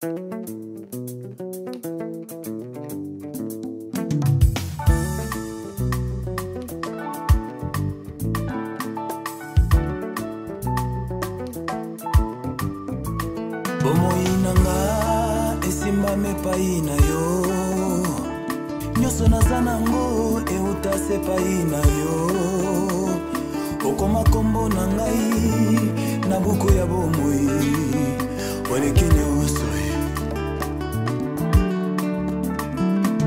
Bomoi nanga esimba mepai na yo nyonso naza nango euta se pai na yo okoma kombo na ngai na buku ya bomoi oleki nyonso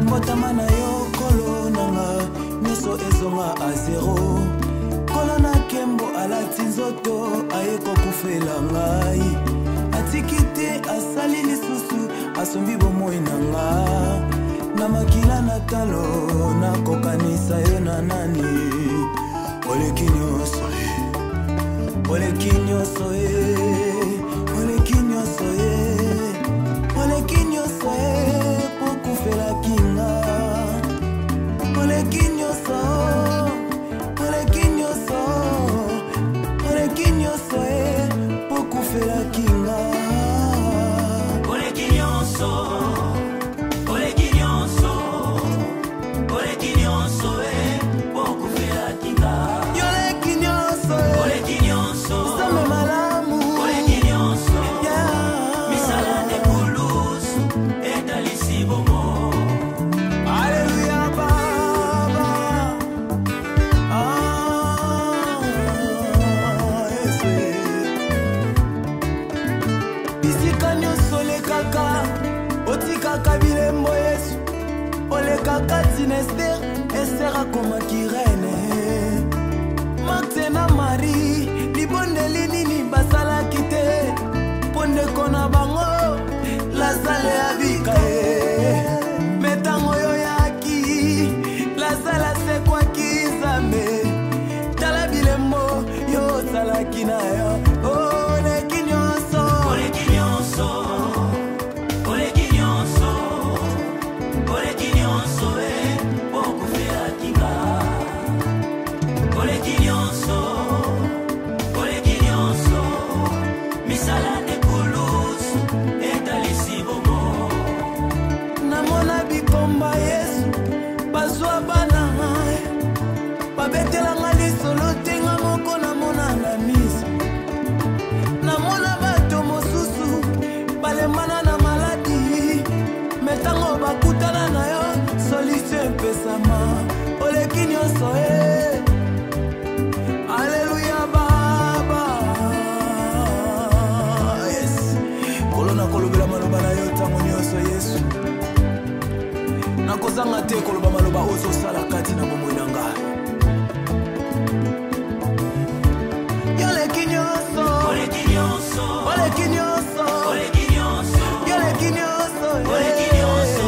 mbotama na yo kolo nanga nyonso ezonga a zero kolo na kembo alati nzoto aye kokufela ngai atikite asali lisusu asombi bomoi nanga na makila na talo na kokanisa yo na nani oleki nyonso oleki nyonso oleki nyonso oleki nyonso pokufela kinga oleki nyonso oleki nyonso oleki nyonso pokufela kinga oleki nyonso oleki nyonso oleki nyonso pokufela kinga yoleki nyonso oleki nyonso same malamu oleki nyonso misala de kulus etalisi bomo Alleluia baba bisika nyonso lekaka otikaka bilembo Yesu olekaka tina Ester akomaki reine Marthe na Marie libondeli nini basalaki te mpo ndeko na bango Lazare abika metango oyo yaki Lazare asekwaki Nzambe tala bilembo yo osalaki na yo oleki nyonso oleki nyonso oleki nyonso oleki nyonso pokufela kinga oleki nyonso oleki nyonso misala de kulus etalisi bomo namona bikomba Yesu bazwa bana babetelanga lisolo tenga moko namona na miso namona bato mosusu balemana na maladi metango bakutana na yo solution epesama oleki nyonso Alleluia baba yes kolona kolobela maloba na yo ntango nyonso Yesu nakozanga te koloba maloba ozosala kati na bomoi na ngai yoleki nyonso oleki nyonso oleki nyonso oleki nyonso yoleki nyonso oleki nyonso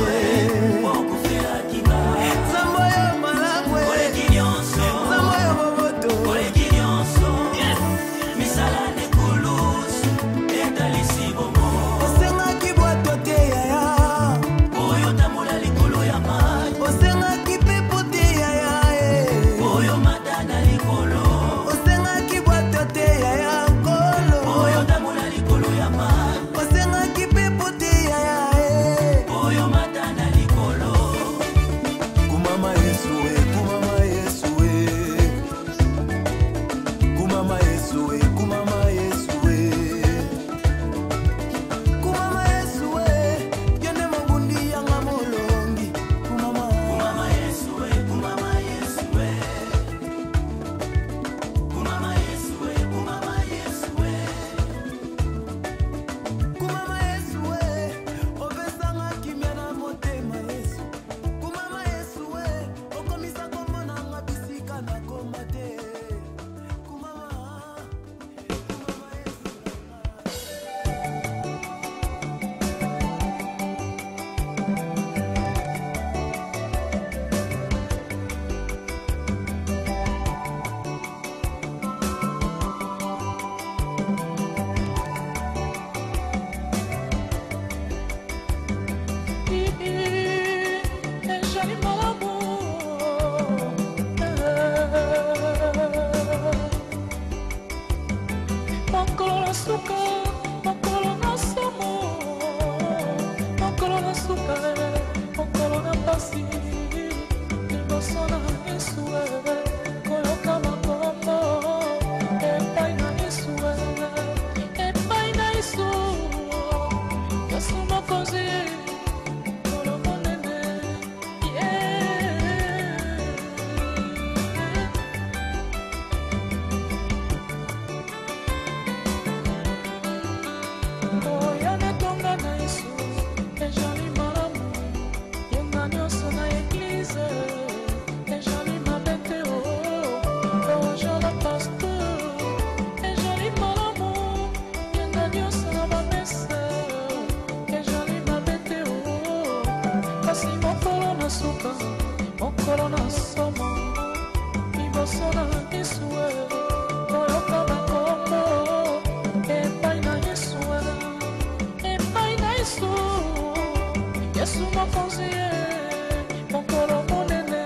pokufela kinga nzambo yo malamu oleki nyonso nzambo yo boboto oleki nyonso misala de kulus etalisi bomo osengaki bwato te yaya oyo tambola likolo ya mai osengaki pepo te yaya nyonso na bamesa ezali mabe te o kasi mokolo na suka mokolo na somo liboso na Yesu koyoka bakombo epai na Yesu epai na Yesu Yesu mokonzi mokolo monene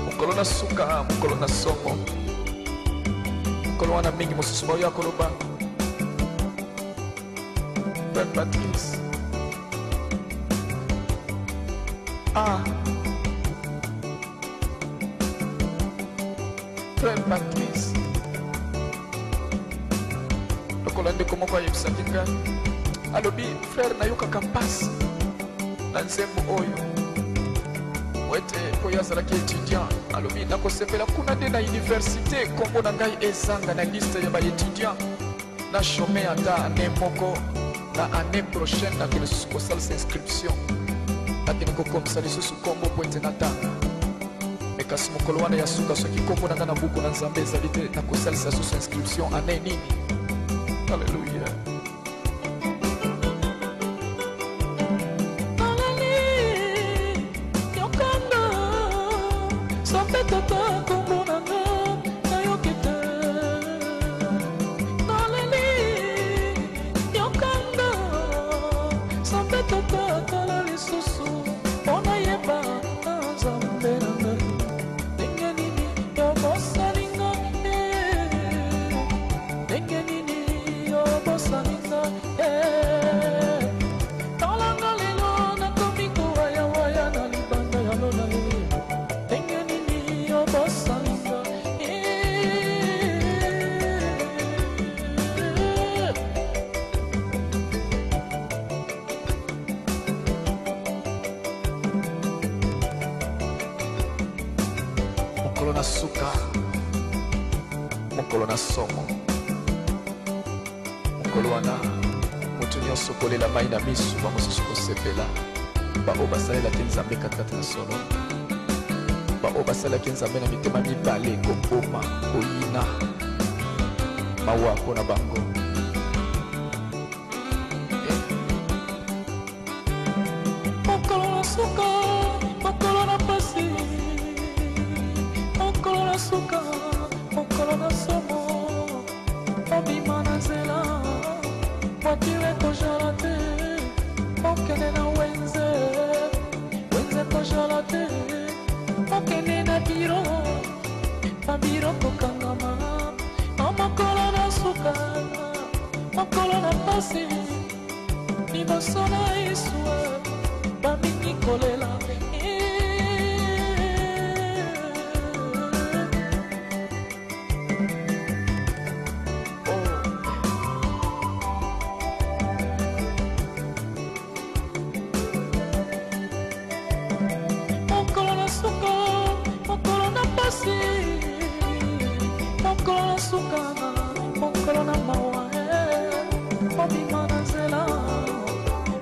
mokolo na suka mokolo na somo mokolo wana mingi mosusu baoya koloba Frère Patrice Frère Patrice lokola ndeko moko ayebisaki ngai alobi frère nayokaka mpasi na nzembo oyo wete oyo azalaki étudiant alobi nakosepela kuna nde na université kombo na ngai ezanga na liste ya baétudiant na chôme ata ane moko na année prochaine nakende susu kosalisa inscription nakende kokomisa lisusu kombo po ete natanga me kasi mokolo wana ya suka soki kombo na ngai na buku na nzambe ezali te nakosalisa susu inscription ane nini alleluya tata kombo na nga nayoki te naleli yokanga sambe tata tala lisusu mpo nayeba na nzambe na ngai ndenge nini yobosalinga ndenge nini yobosalinga talanga lelo nakomi kowayawaya na libanda ya lola mokolo na suka mokolo na somo mokolo wana moto nyonso kolela mai na misu bamosusu kosepela bao basalelaki nzambe katikati na solo bao basalaki nzambe na mitema mibale koboma koyina mawa mpo na bango mokolo na suka mokolo na pasi mokolo na suka mokolo na somo obima na nzela voiture kozala te okende na wenze kozala te okende na biro babiro kokangama mokolo na suka mokolo na pasi liboso na Yesu bamingi kolela mokolo na suka mokolo na pasi mokolo na suka mokolo na mawa obima na nzela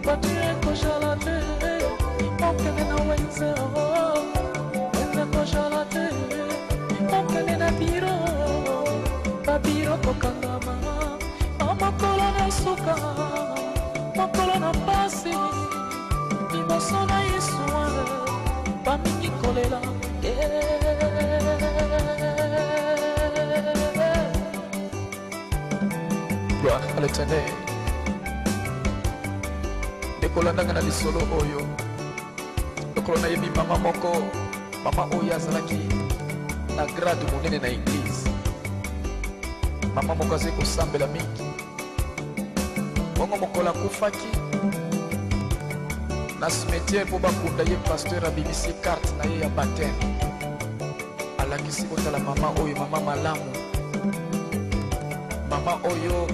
voiture kozala te okende na wenze wenze kozala te okende na biro babiro kokangama mokolo na suka mokolo na pasi liboso na Yesu bamingi kolela gloire à l'Éternel ekolandanga na lisolo oyo lokolo nayebi mama moko mama oyo azalaki na grade monene na église mama moko azali kosambela mingi bongo mokolo akufaki na cimetière mpo bakunda ye pasteur abimisi carte na ye ya bateme alakisi kotala mama oyo mama malamu mama oyo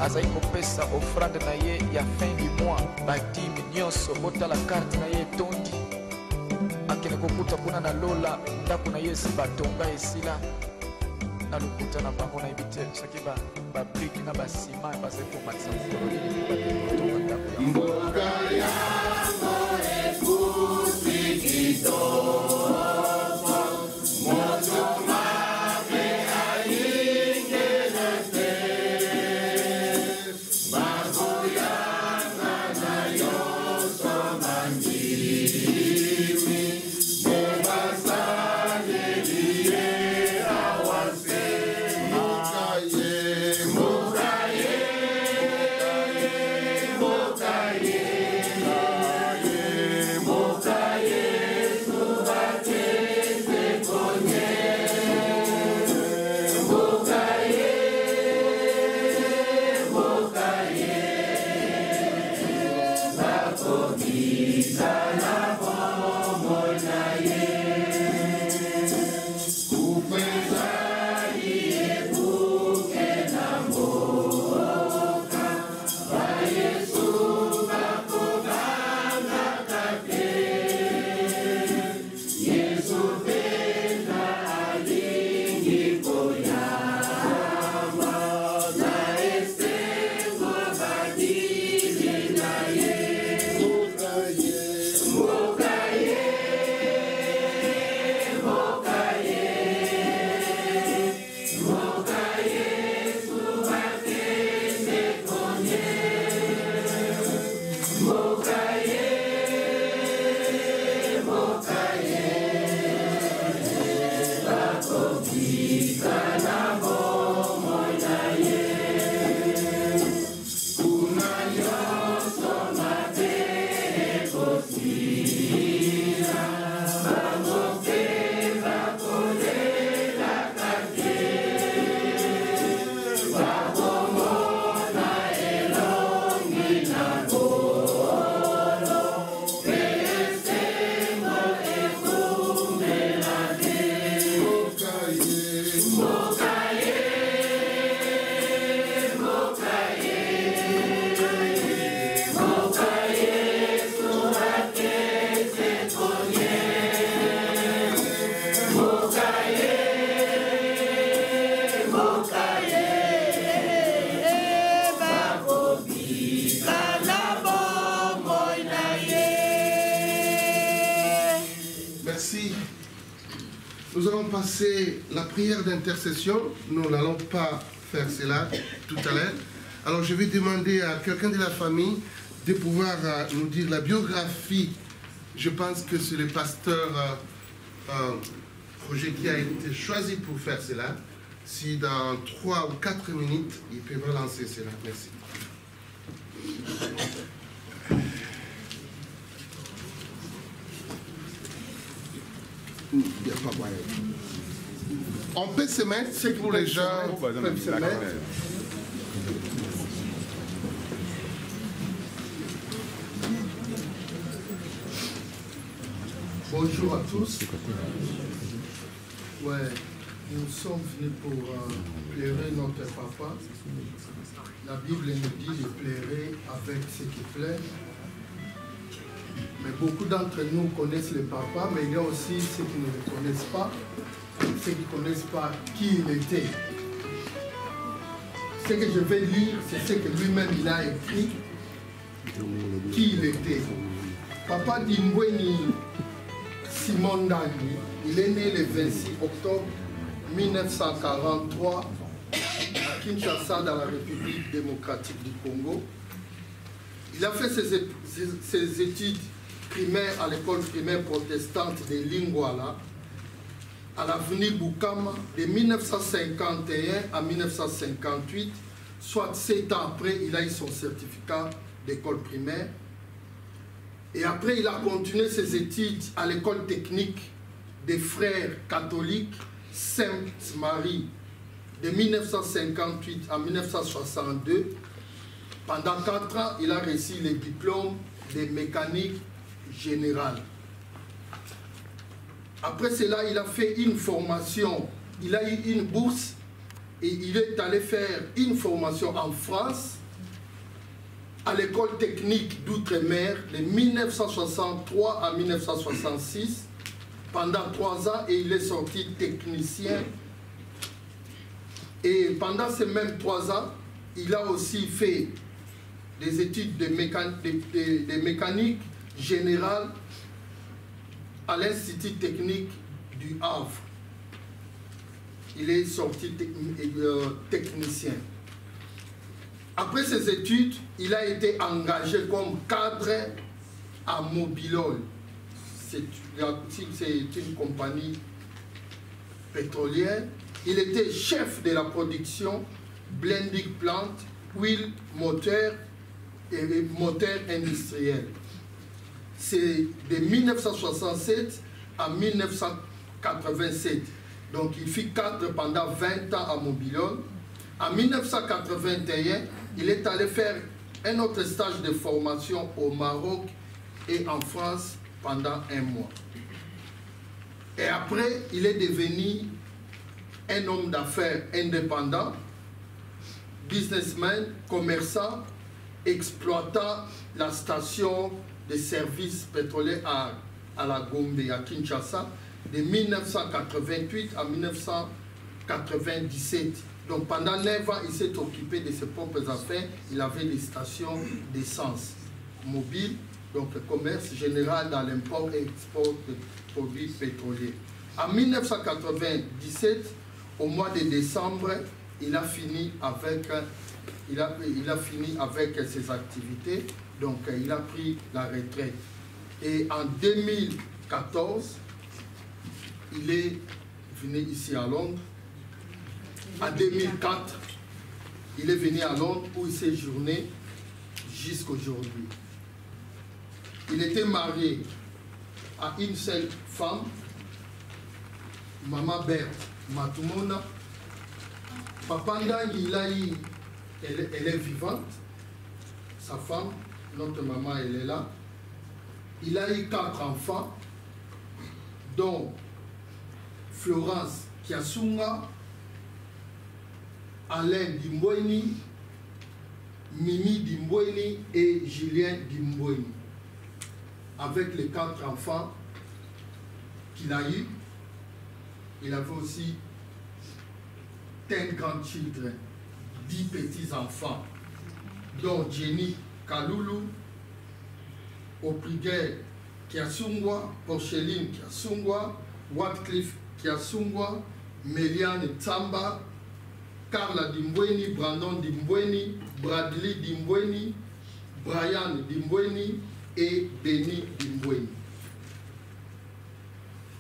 azali kopesa offrande na ye ya fin du mois badimi nyonso botala carte na ye etondi akende kokuta kuna na lola ndako na ye esi batonga esila na lokuta na bango nayebi te soki babrike na basima bazali komatisa mokolo nini mpo batonga ndako ya mboka yango ekusikito moto mabe ayingela te bakoyanga na yoso bandimi mobasaleliye awase Nous allons passer la prière d'intercession. Nous n'allons pas faire cela tout à l'heure. Alors je vais demander à quelqu'un de la famille de pouvoir nous dire la biographie. Je pense que c'est le pasteur Roger qui a été choisi pour faire cela. Si dans 3 ou 4 minutes, il peut relancer cela. Merci. On peut se mettre, c'est pour les gens peuvent se mettre. Bonjour à tous. Ouais, nous sommes venus pour pleurer notre papa. La Bible nous dit de pleurer avec ce qui plaît. Mais beaucoup d'entre nous connaissent le papa, mais il y a aussi ceux qui ne le connaissent pas, ceux qui ne connaissent pas qui il était. Ce que je vais lire, c'est ce que lui-même il a écrit, qui il était. Papa Dimbweni Simon Ndandi, il est né le 26 octobre 1943 à Kinshasa, dans la République démocratique du Congo. Il a fait ses études primaires à l'école primaire protestante de Lingwala, à l'avenue Bukama, de 1951 à 1958, soit 7 ans après, il a eu son certificat d'école primaire. Et après, il a continué ses études à l'école technique des frères catholiques Sainte-Marie de 1958 à 1962. Pendant 4 ans, il a reçu le diplôme de mécanique générale. Après cela, il a fait une formation. Il a eu une bourse et il est allé faire une formation en France à l'école technique d'outre-mer de 1963 à 1966 pendant 3 ans et il est sorti technicien. Et pendant ces mêmes 3 ans, il a aussi fait des études de mécanique générale à l'Institut technique du Havre. Il est sorti technicien. Après ses études, il a été engagé comme cadre à Mobilol. C'est une compagnie pétrolière. Il était chef de la production blending plant, huile, moteur et moteur industriel. C'est de 1967 à 1987. Donc il fit cadre pendant 20 ans à Mobilol. En 1981, il est allé faire un autre stage de formation au Maroc et en France pendant 1 mois. Et après, il est devenu un homme d'affaires indépendant, businessman, commerçant, exploitant la station de services pétroliers à la Gombe, à Kinshasa, de 1988 à 1997. Donc pendant 9 ans, il s'est occupé de ses propres affaires. Il avait des stations d'essence mobiles, donc le commerce général dans l'import et export de produits pétroliers. En 1997, au mois de décembre, il a fini avec ses activités, donc il a pris la retraite. Et en 2014, il est venu ici à Londres. En 2004, il est venu à Londres où il s'est séjourné jusqu'aujourd'hui. Il était marié à une seule femme, Maman Berthe Matumona. Papa Ndangi, elle est vivante. Sa femme, notre maman, elle est là. Il a eu 4 enfants, dont Florence Kiasunga, Alain Dimbweni, Mimi Dimbweni et Julien Dimbweni. Avec les 4 enfants qu'il a eus, il avait aussi 10 grandchildren, 10 petits-enfants, dont Jenny Kalulu, Opriguer Kiasungwa, Porcheline Kiasungwa, Wycliffe Kiasungwa, Meliane Tsamba, Carla Dimbweni, Brandon Dimbweni, Bradley Dimbweni, Brian Dimbweni et Benny Dimbweni.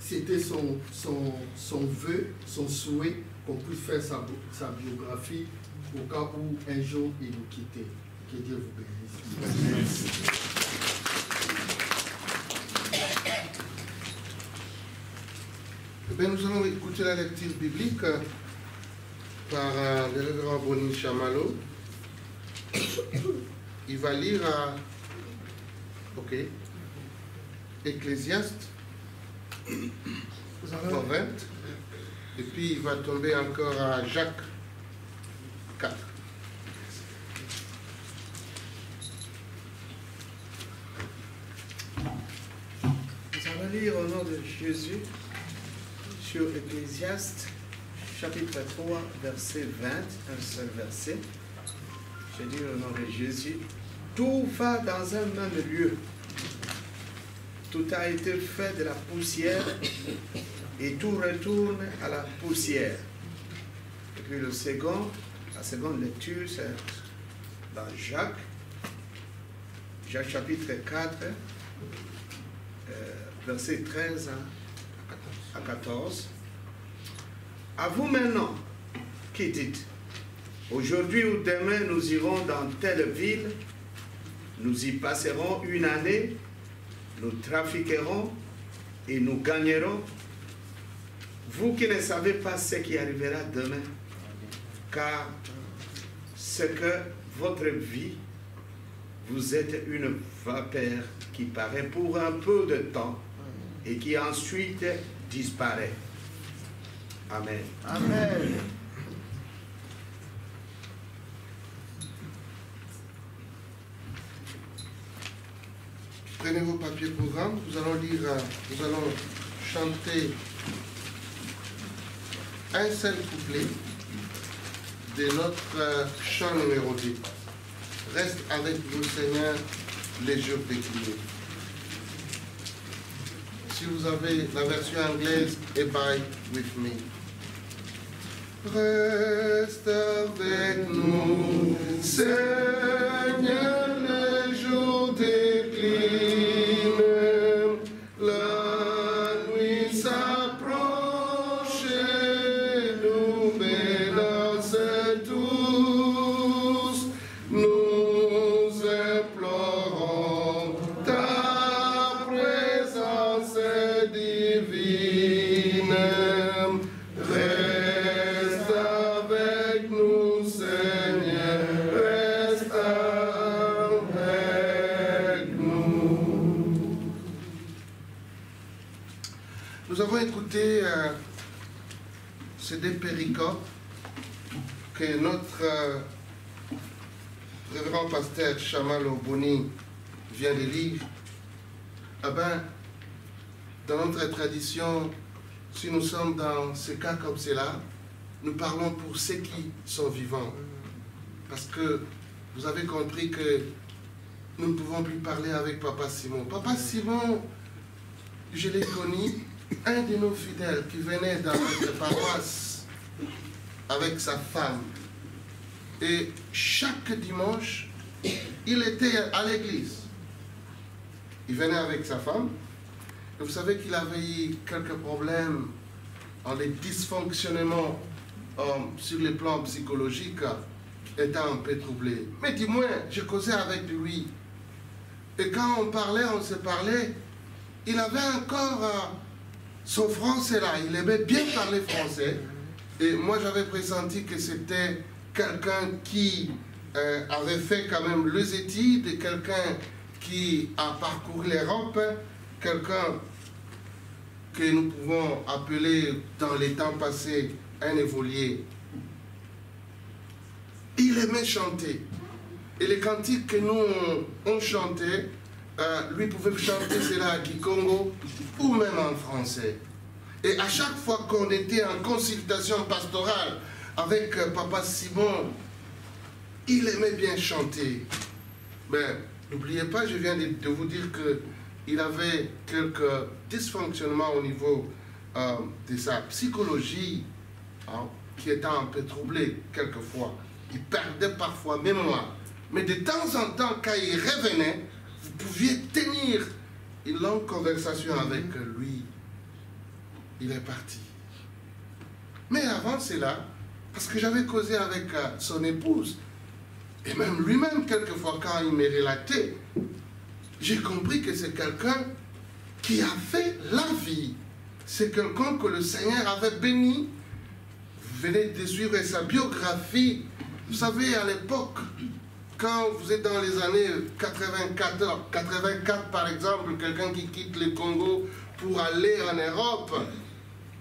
C'était son vœu, son souhait qu'on puisse faire sa biographie au cas où un jour il nous quittait. Que Dieu vous bénisse. Merci. Eh bien, nous allons écouter la lecture biblique par le révérend Bonin Chamalo. Il va lire Ecclésiaste 20, et puis il va tomber encore à Jacques 4. Nous allons lire au nom de Jésus sur Ecclésiaste chapitre 3, verset 20, un seul verset. Je dis au nom de Jésus, tout va dans un même lieu. Tout a été fait de la poussière et tout retourne à la poussière. Et puis la seconde lecture, c'est dans Jacques chapitre 4, verset 13 à 14. À vous maintenant, qui dites, aujourd'hui ou demain nous irons dans telle ville, nous y passerons 1 année, nous trafiquerons et nous gagnerons. Vous qui ne savez pas ce qui arrivera demain, car ce que votre vie, vous êtes une vapeur qui paraît pour un peu de temps et qui ensuite disparaît. Amen. Amen. Prenez vos papiers programmes, nous allons lire, nous allons chanter un seul couplet de notre chant numéro 2. Reste avec nous, Seigneur, les jours déclinés. Si vous avez la version anglaise, Abide with me. Reste avec nous, Seigneur, les jours déclinent. La nuit s'approche et nous menace tous. Nous implorons ta présence divine. Reste avec nous, Seigneur, reste avec nous. Nous avons écouté ces deux péricopes que notre révérend pasteur Chamal Oboni vient de lire. Ah ben, dans notre tradition, si nous sommes dans ces cas comme cela, nous parlons pour ceux qui sont vivants. Parce que vous avez compris que nous ne pouvons plus parler avec Papa Simon. Papa Simon, je l'ai connu, un de nos fidèles qui venait dans notre paroisse avec sa femme. Et chaque dimanche, il était à l'église. Il venait avec sa femme. Et vous savez qu'il avait eu quelques problèmes en les dysfonctionnements sur le plan psychologique, étant un peu troublé. Mais dis-moi, je causais avec lui. Et quand on parlait, on se parlait, il avait encore son français là. Il aimait bien parler français. Et moi, j'avais pressenti que c'était quelqu'un qui avait fait quand même les études, quelqu'un qui a parcouru l'Europe, quelqu'un que nous pouvons appeler dans les temps passés un évolué. Il aimait chanter. Et les cantiques que nous on chantait, lui pouvait chanter cela à Kikongo ou même en français. Et à chaque fois qu'on était en consultation pastorale avec Papa Simon, il aimait bien chanter. Mais n'oubliez pas, je viens de vous dire qu'il avait quelques dysfonctionnements au niveau de sa psychologie, qui était un peu troublée quelquefois. Il perdait parfois mémoire. Mais de temps en temps, quand il revenait, vous pouviez tenir une longue conversation avec lui. Il est parti. Mais avant cela, parce que j'avais causé avec son épouse, et même lui-même, quelquefois, quand il me relatait, j'ai compris que c'est quelqu'un qui a fait la vie. C'est quelqu'un que le Seigneur avait béni. Vous venez de suivre sa biographie. Vous savez, à l'époque, quand vous êtes dans les années 84 par exemple, quelqu'un qui quitte le Congo pour aller en Europe,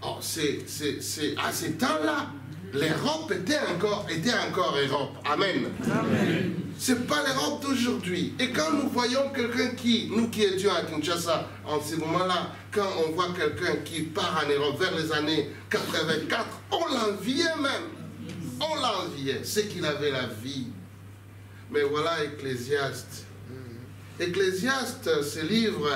à ce temps-là, l'Europe était encore Europe. Amen. Amen. Ce n'est pas l'Europe d'aujourd'hui. Et quand nous voyons quelqu'un nous qui étions à Kinshasa en ce moment-là, quand on voit quelqu'un qui part en Europe vers les années 84, on l'enviait même. On l'enviait, c'est qu'il avait la vie. Mais voilà Ecclésiaste. Ecclésiaste, ce livre,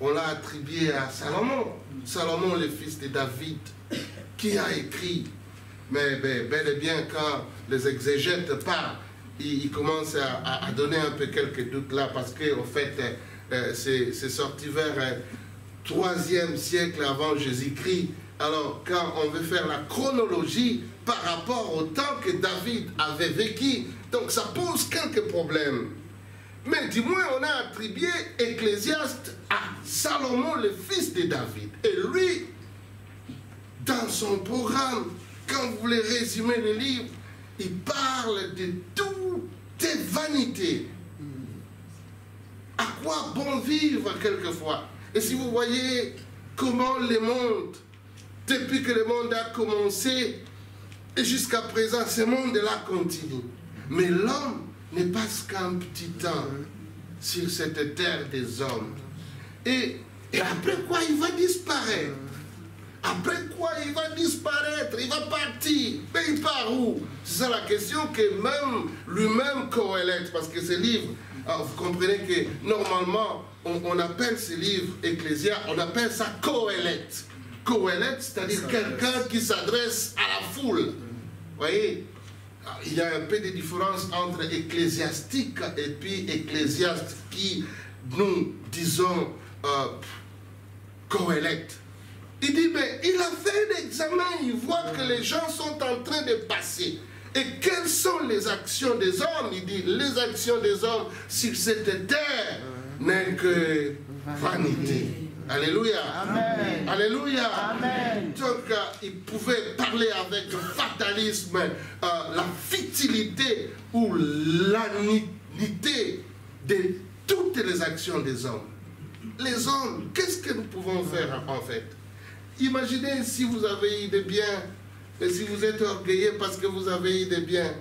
on l'a attribué à Salomon. Salomon, le fils de David, qui a écrit. Mais bel et bien, quand les exégètes parlent, ils commencent à donner un peu quelques doutes là, parce qu'en fait, c'est sorti vers 3e siècle avant Jésus-Christ. Alors, quand on veut faire la chronologie par rapport au temps que David avait vécu, donc ça pose quelques problèmes. Mais du moins, on a attribué Ecclésiaste à Salomon, le fils de David. Et lui, dans son programme, quand vous voulez résumer le livre, il parle de toutes tes vanités. À quoi bon vivre quelquefois? Et si vous voyez comment le monde, depuis que le monde a commencé, et jusqu'à présent, ce monde-là continue. Mais l'homme n'est pas qu'un petit temps sur cette terre des hommes. Et après quoi, il va disparaître. Après quoi, il va disparaître, il va partir. Mais il part où? C'est ça la question que même lui-même Qoéleth, parce que ce livre, vous comprenez que normalement, on appelle ce livre Ecclésiaste, on appelle ça Qoéleth. Qoéleth, c'est-à-dire quelqu'un qui s'adresse à la foule. Vous voyez, il y a un peu de différence entre ecclésiastique et puis ecclésiaste qui, nous disons, Qoéleth. Il dit, mais il a fait un examen, il voit que les gens sont en train de passer. Et quelles sont les actions des hommes? Il dit, les actions des hommes sur cette terre n'est que vanité. Alléluia. Amen. Alléluia. Amen. Donc, il pouvait parler avec fatalisme, la futilité ou l'anité de toutes les actions des hommes. Les hommes, qu'est-ce que nous pouvons faire en fait? Imaginez si vous avez eu des biens et si vous êtes orgueilleux parce que vous avez eu des biens.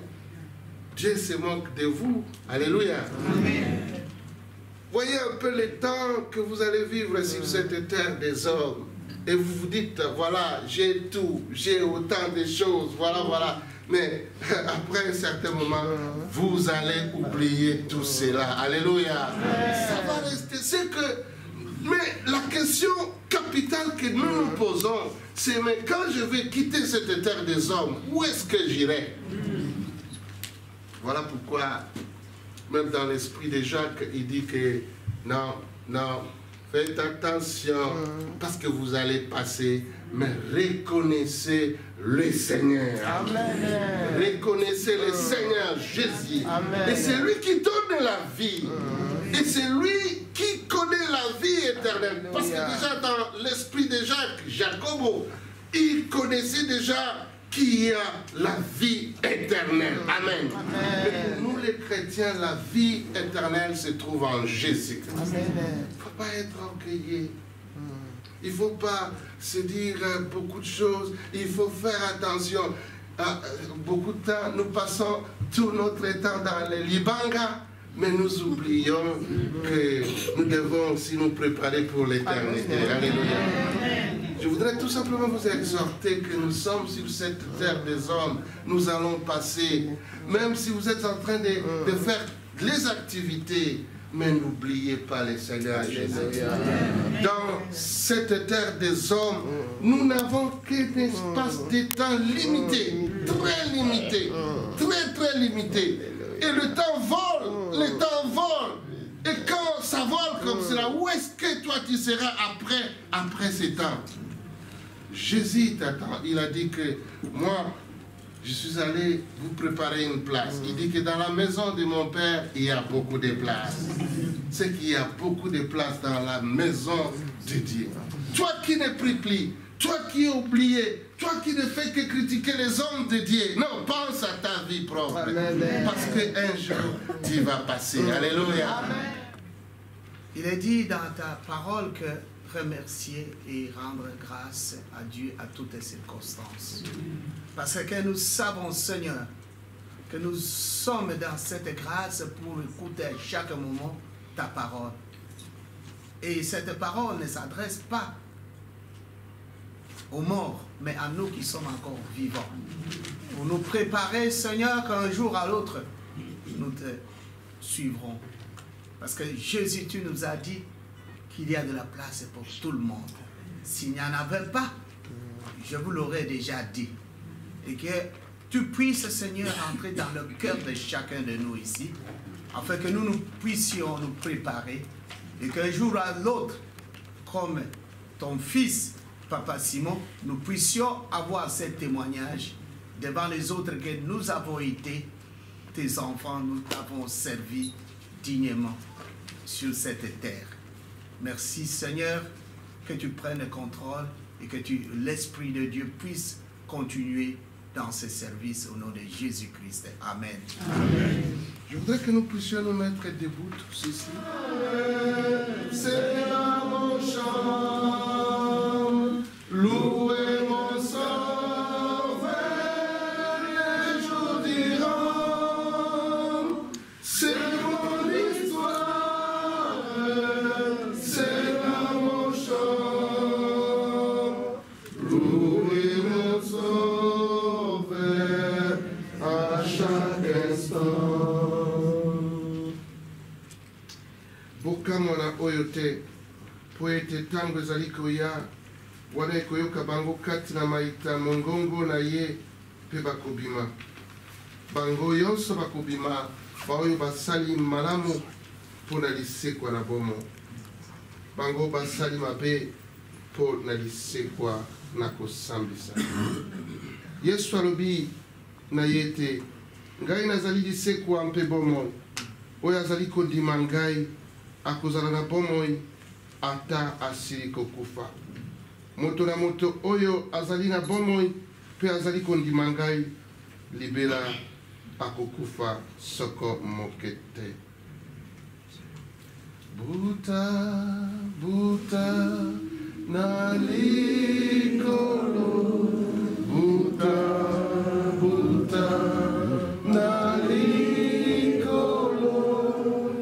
Dieu se moque de vous. Alléluia. Amen. Voyez un peu le temps que vous allez vivre sur cette terre des hommes. Et vous vous dites, voilà, j'ai tout, j'ai autant de choses, voilà, voilà. Mais après un certain moment, vous allez oublier tout cela. Alléluia. Ça va rester. C'est que... Mais la question capitale que nous nous posons, c'est mais quand je vais quitter cette terre des hommes, où est-ce que j'irai? Voilà pourquoi, même dans l'esprit de Jacques, il dit que non, non, faites attention, parce que vous allez passer, mais reconnaissez le Seigneur. Amen. Reconnaissez le Seigneur Jésus. Amen. Et c'est lui qui donne la vie. Et c'est lui qui connaît la vie éternelle. Parce que déjà dans l'esprit de Jacques, Jacobo, il connaissait déjà qu'il y a la vie éternelle. Amen. Mais pour nous les chrétiens, la vie éternelle se trouve en Jésus. Il ne faut pas être orgueilleux. Il ne faut pas se dire beaucoup de choses. Il faut faire attention. Beaucoup de temps, nous passons tout notre temps dans les Libanga. Mais nous oublions que nous devons aussi nous préparer pour l'éternité. Alléluia. Je voudrais tout simplement vous exhorter que nous sommes sur cette terre des hommes. Nous allons passer. Même si vous êtes en train de faire les activités, mais n'oubliez pas le Seigneur Jésus. Dans cette terre des hommes, nous n'avons qu'un espace de temps limité, très limité, très très limité. Et le temps vole, le temps vole. Et quand ça vole comme cela, où est-ce que toi tu seras après ces temps? Jésus t'attend. Il a dit que moi, je suis allé vous préparer une place. Il dit que dans la maison de mon Père, il y a beaucoup de places. C'est qu'il y a beaucoup de places dans la maison de Dieu. Toi qui ne pries plus, toi qui es oublié, toi qui ne fais que critiquer les hommes de Dieu, non, pense à ta vie propre. Amen. Parce qu'un jour, tu vas passer. Alléluia. Amen. Il est dit dans ta parole que remercier et rendre grâce à Dieu à toutes les circonstances. Parce que nous savons, Seigneur, que nous sommes dans cette grâce pour écouter à chaque moment ta parole. Et cette parole ne s'adresse pas aux morts, mais à nous qui sommes encore vivants. Pour nous préparer, Seigneur, qu'un jour à l'autre, nous te suivrons. Parce que Jésus, tu nous as dit qu'il y a de la place pour tout le monde. S'il n'y en avait pas, je vous l'aurais déjà dit. Et que tu puisses, Seigneur, entrer dans le cœur de chacun de nous ici, afin que nous puissions nous préparer, et qu'un jour à l'autre, comme ton fils, Papa Simon, nous puissions avoir ce témoignage devant les autres que nous avons été tes enfants, nous t'avons servi dignement sur cette terre. Merci Seigneur, que tu prennes le contrôle et que l'Esprit de Dieu puisse continuer dans ce service au nom de Jésus-Christ. Amen. Amen. Je voudrais que nous puissions nous mettre debout tous ici. C'est là mon chant, louez mon sauveur les jours d'Iran. C'est mon histoire, c'est là mon chant, louez mon sauveur à chaque instant. Boka mwana oyo te po ete ntango ezali koya wana ekoyoka bango kati na maita mongongo na ye mpe bakobima bango nyonso bakobima baoyo basali malamu mpo na lisekwa na bomo bango basali mabe mpo na lisekwa na kosambisa Yesu alobi na ye te ngai nazali lisekwa mpe bomoi oyo azali kondima ngai akozala na bomoi ata asili kokufa moto na moto oyo azali na bomoi mpe azali kondima ngai libela akokufa soko moke te. Buta buta na likolo buta buta na likolo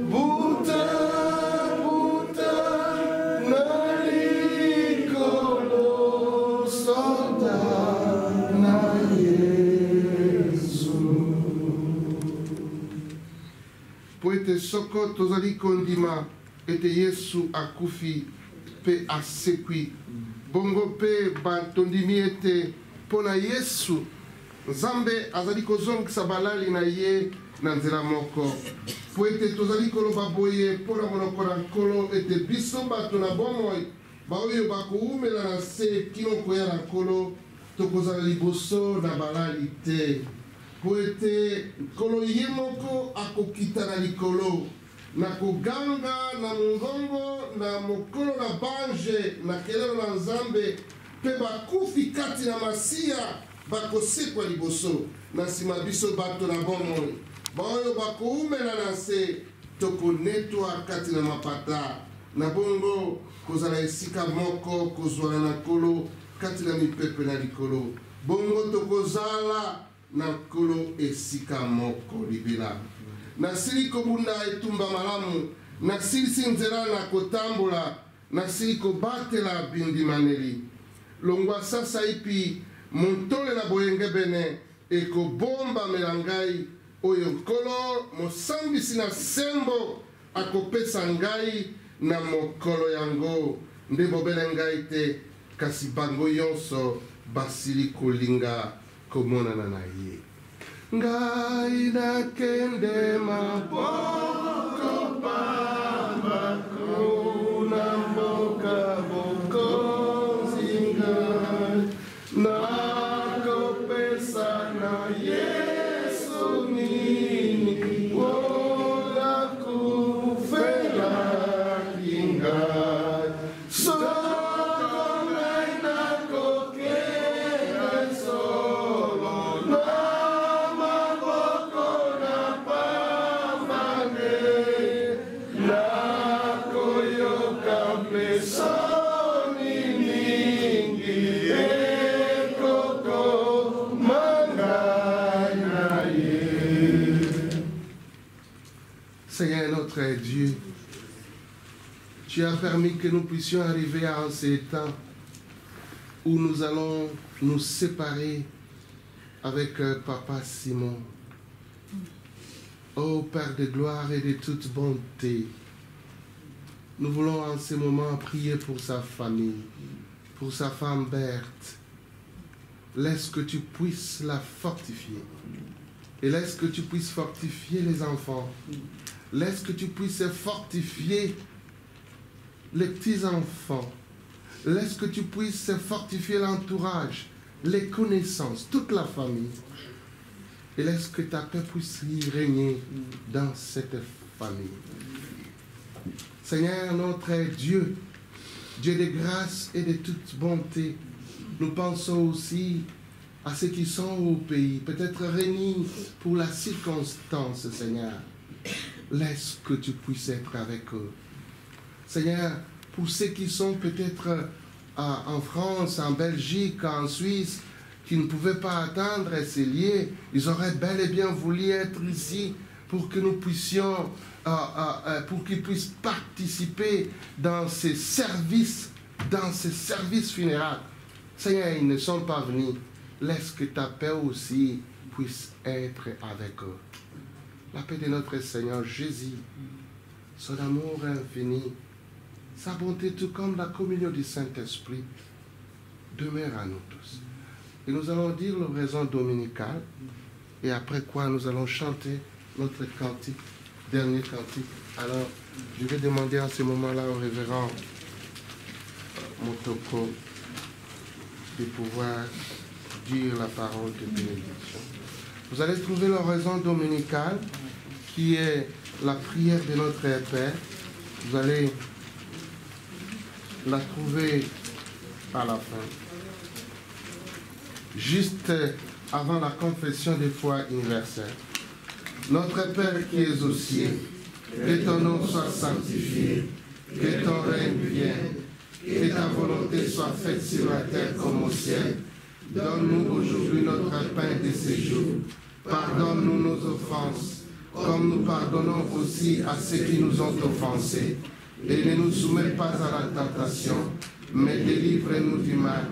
buta buta na likolo soda na Yesu po ete soko tozali kondima ete Yesu akufi pe asekwi bongo pe batondimi ete pona Yesu Nzambe azali kozongisa balali na ye na nzela moko po ete tozali koloba boye pona monoko na nkolo ete biso bato na bomoi baoyo bakoumela na se kino koya na nkolo tokozala liboso na balali te po ete nkolo ye moko akokita na likolo na koganga na mongongo na mokolo na bange na kelelo na Nzambe mpe bakufi kati na masiya bakosekwa liboso na nsima biso bato na bomoi baoyo bakoumela na se tokonetwa kati na mapata na bongo kozala esika moko kozwala na nkolo kati na mipepe na likolo bongo tokozala na nkolo esika moko libela nasili kobunda etumba malamu nasilisi nzela na kotambola nasili kobatela bindimaneli longwa sasa ipi montole na boyengebene ekobombamela ngai oyo nkolo mosambisi na sembo akopesa ngai na mokolo yango nde bobele ngai te kasi bango nyonso basili kolinga komonana na ye ngai nakende maboko pamba kuna mboka bokonzi ngai nakopesa na Yesu nini wola kufela ngai soko ngai nakokela solo na maboko na pambane nakoyoka pesoni mingi ekoko mangai na ye. Seigneur notre Dieu, tu as permis que nous puissions arriver à ces temps où nous allons nous séparer avec Papa Simon. Ô Père de gloire et de toute bonté, nous voulons en ce moment prier pour sa famille, pour sa femme Berthe. Laisse que tu puisses la fortifier. Et laisse que tu puisses fortifier les enfants. Laisse que tu puisses fortifier les petits-enfants. Laisse que tu puisses fortifier l'entourage, les connaissances, toute la famille. Et laisse que ta paix puisse y régner dans cette famille. Seigneur, notre Dieu, Dieu de grâce et de toute bonté, nous pensons aussi à ceux qui sont au pays, peut-être réunis pour la circonstance, Seigneur. Laisse que tu puisses être avec eux. Seigneur, pour ceux qui sont peut-être en France, en Belgique, en Suisse, qui ne pouvaient pas attendre ces liens, ils auraient bel et bien voulu être ici pour que nous puissions, pour qu'ils puissent participer dans ces services funéraires. Seigneur, ils ne sont pas venus. Laisse que ta paix aussi puisse être avec eux. La paix de notre Seigneur Jésus, son amour infini, sa bonté, tout comme la communion du Saint-Esprit, demeure à nous tous. Et nous allons dire l'oraison dominicale, et après quoi nous allons chanter notre cantique, dernier cantique. Alors, je vais demander à ce moment-là au révérend Motoko de pouvoir dire la parole de bénédiction. Vous allez trouver l'oraison dominicale qui est la prière de notre Père. Vous allez la trouver à la fin. Juste avant la confession de foi universelle. Notre Père qui es aux cieux, que ton nom soit sanctifié, que ton règne vienne, que ta volonté soit faite sur la terre comme au ciel. Donne-nous aujourd'hui notre pain de ce jour. Pardonne-nous nos offenses, comme nous pardonnons aussi à ceux qui nous ont offensés. Et ne nous soumets pas à la tentation, mais délivre-nous du mal,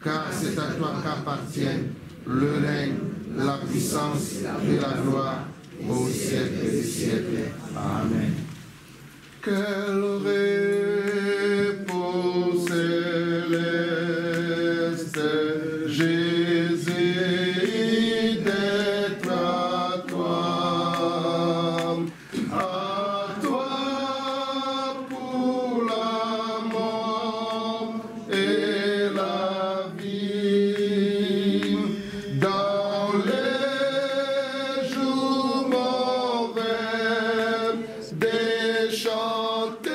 car c'est à toi qu'appartiennent le règne, la puissance et la gloire au siècle des siècles. Amen. Quel repos céleste, Jésus, d'être à toi pour la mort et la vie, dans les jours mauvais, des chanter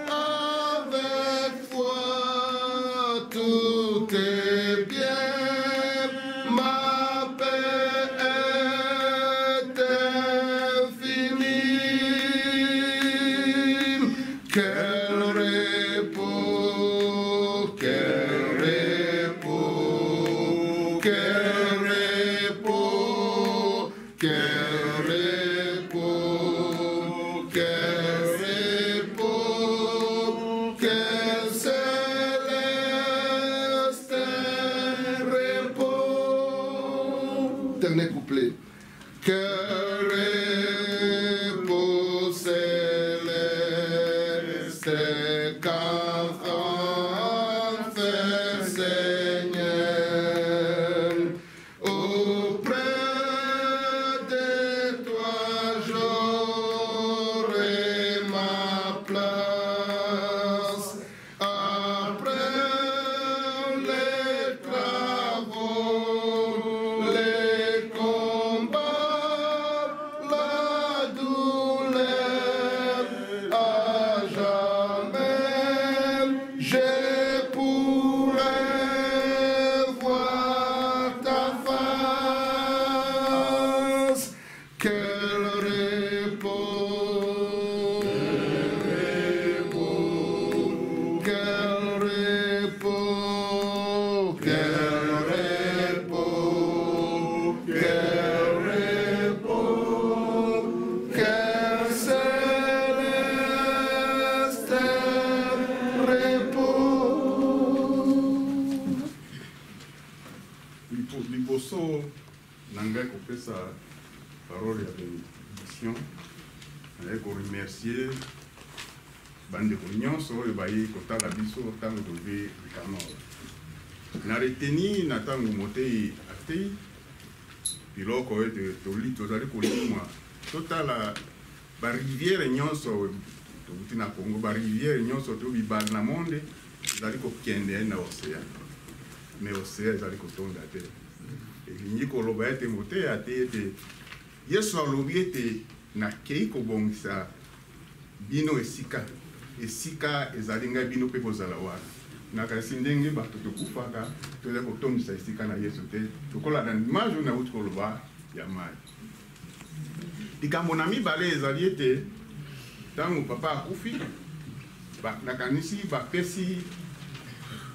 avec foi, tout est bien, ma paix est infinie. Quel repos, quel repos, quel repos, quel repos, quel repos, quel céleste repos. Dernier couplet. Quel repos céleste qu'enfant Seigneur, auprès de toi j'aurai ma place. Après les travaux, les combats, la douleur, à jamais je pourrai voir ta face. Quel repos, quel repos, quel repos, quel repos, quel céleste repos. Liboso nanga kopesa parole ya bénédiction, naye koremercier bandeko nyonso oyo bayi kotala biso ntango tobe likanor. Na reteni na ntango motei atei biloko oyo tozali kolimwa totala bariviere nyonso tobuti na Congo, bariviere nyonso to bibale na monde ezali kokende na océan, mais océan ezali kotonda te. Elingi koloba ete motei ate ete Yesu alobi ete nakei kobongisa bino esika ezali ngai bino mpe bozala wana nakasi ndenge bato tokufaka toza kotongisa esika na yesu te tokola na image oyo nauti koloba ya mai likambo na mibale ezali ete ntango papa akufi nakanisi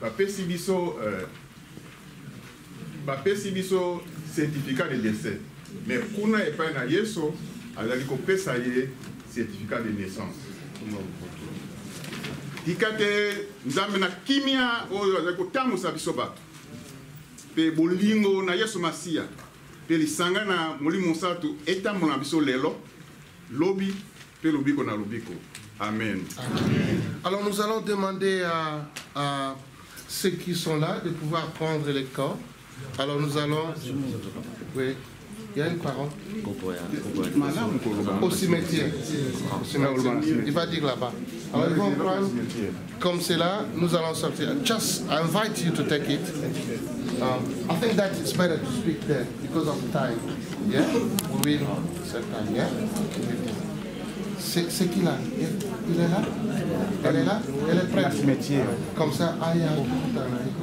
bapesi biso certificat de décès mais kuna epai na yesu azali kopesa ye certificat de naissance tika te nzambe na kimia oyo azali kotambusa biso bato mpe bolingo na yesu masiya mpe lisanga na molimo mosantu etambola na biso lelo lobi mpe lobiko na lobiko. Amen. Amen. Alors nous allons demander à ceux qui sont là de pouvoir prendre les corps. Alors nous allons... Oui, il y a une parole. Au cimetière. Il va dire là-bas. Alors ils vont prendre comme c'est là, nous allons sortir. Just I invite you to take it. I think that it's better to speak there because of time. Yeah? We will set time, yeah? C'est qui là? Il est là? Elle est là? Elle est prête? Comme ça, Aya,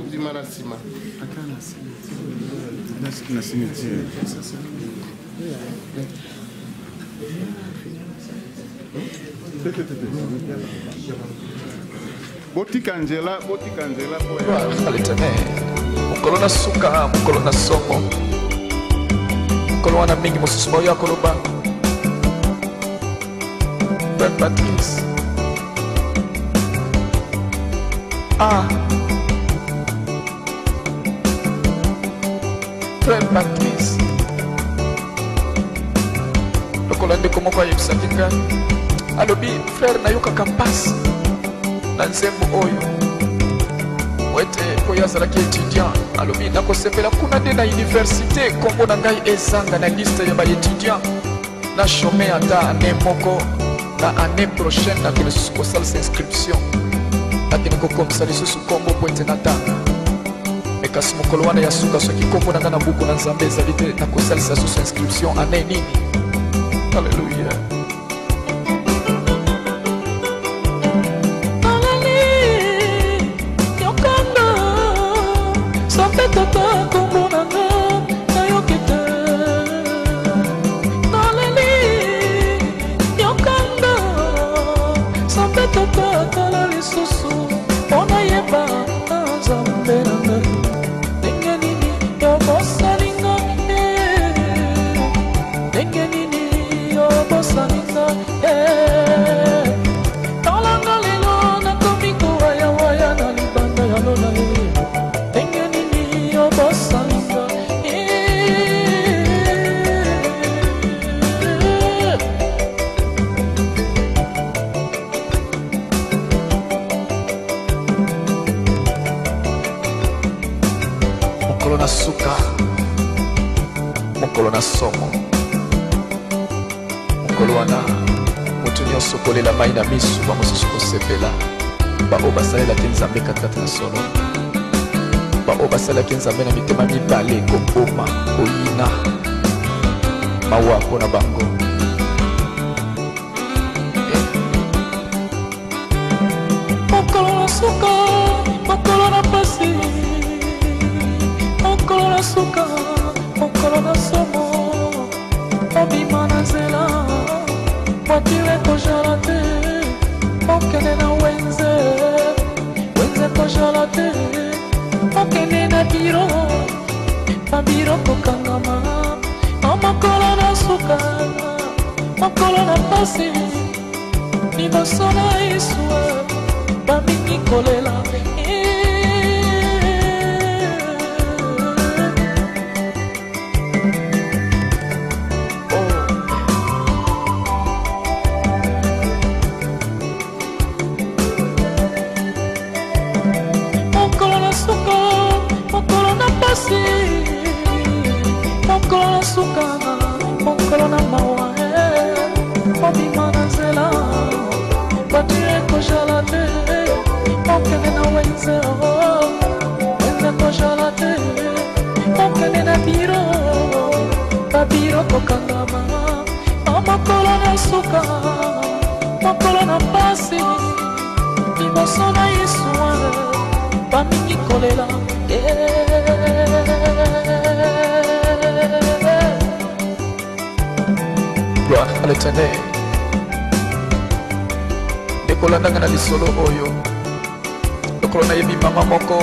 du Manasima. Botika Angela. Alitane. Mukolo na suka, mukolo na somo. Mukolo wana mingi mususumo ya koloba. Frère Patrice. Frère Patrice. Lokola ndeko moko ayebisaki ngai alobi frère nayokaka mpasi na nzembo oyo wete oyo azalaki étudiant alobi nakosepela kuna nde na université kombo na ngai ezanga na liste ya baétudiant na chôme ata ane moko na année prochaine nakende lisusu kosalisa inscription nakende kokomisa lisusu kombo po ete natanga me kasi mokolo wana ya suka soki kombo na ngai na buku na nzambe ezali te nakosalisa lisusu inscription ane nini. Alléluia. Mai na misu bamosusu kosepela bao basalelaki nzambe katikati na solo bao basalelaki nzambe na mitema mibale koboma koyina mawa mpona bango mokolo na suka mokolo na pasi mokolo na suka mokolo na somo obima na nzela voiture kojala te okende na wenze kojala te okende na biro mabiro kokangama mokolo na suka mokolo na pasi liboso na yesu bamingi kolela mokolo na suka mokolo na mawa obima na nzela voiture kojala te okende na wenze kojala te okende na biro babiro kokangama mokolo na suka mokolo na pasi liboso na Yesu bamingi kolela gloire à l'Éternel. Ndekolandanga na lisolo oyo lokolo nayebi mama moko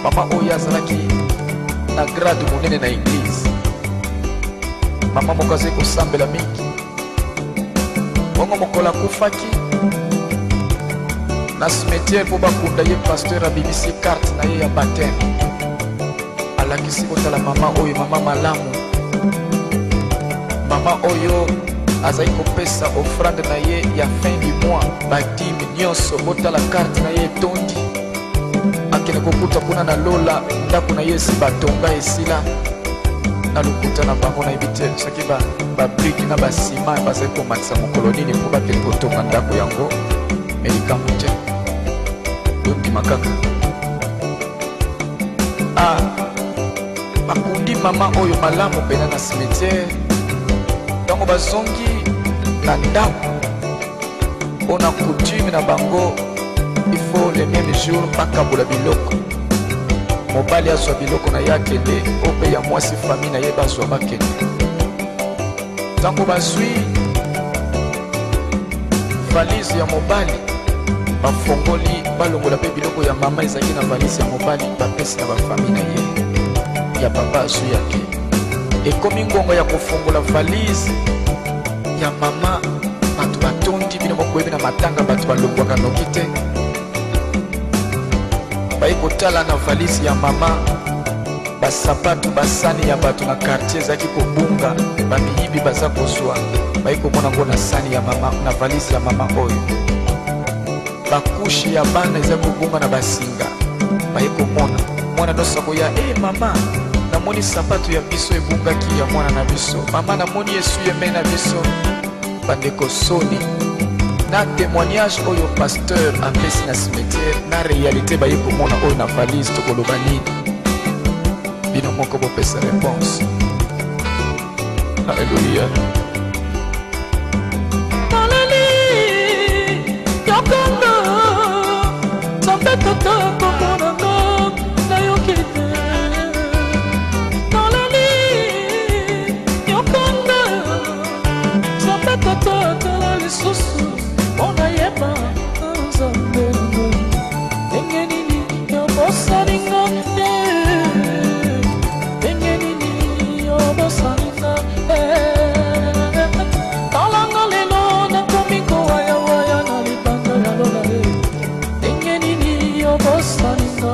mama oyo azalaki na grade monene na église mama moko azali kosambela mingi bongo mokolo akufaki na cimetière mpo bakunda ye pasteur abimisi carte na ye ya baptême alakisi kotala mama oyo mama malamu mama oyo azali kopesa offrande na ye ya fin du mois badime nyonso botala carte na ye etondi akende kokuta kuna na lola ndako na ye esi batonga esila na lokuta na bango nayebi te soki babriki na basima bazali komatisa mokolo nini mpo bakende kotonga ndako yango me likambo te ondima kaka bakundi mama oyo malamu pena na cimetière ntango bazongi na ndako mpona coutume na bango il faut le même jour bakabola biloko mobali azwa biloko na ye akende ope ya mwasi famille na ye bazwa bakende ntango bazwi valise ya mobali bafongoli balongola mpe biloko ya mama ezalaki na valise ya mobali bapesi na bafamille na ye ya papa azwi yake ekomi ngongo ya kofongola valise ya mama bato batondi bino mokoyebi na matanga bato balongwaka noki te bayi kotala na valise ya mama basapatu basani ya bato na quartier ezalaki kobunga bamiyibi baza kozwa bayi komona ngo na sani ya mama na valise ya mama oyo bakushi ya bana eza kobunga na basinga bayi komona mwana nyonso akoya mama namoni sapato ya biso ebungaki ya mwana na biso mama namoni esu yeme na biso bandeko soni na témoignage oyo pasteur apesi na cimetière na réalité baye komona oyo na valise tokoloba nini bino moko bopesa réponse alleluya maleli yokonga nzambe tata komonanga nayoki te maleli yokonga nzambe tata tala lisusu mpona yeba nzambe ndenge nini yobosalinga ndenge nini yobosalinga talanga lelo nakomi kowayawaya na libanda ya lola ndenge nini yobosalinga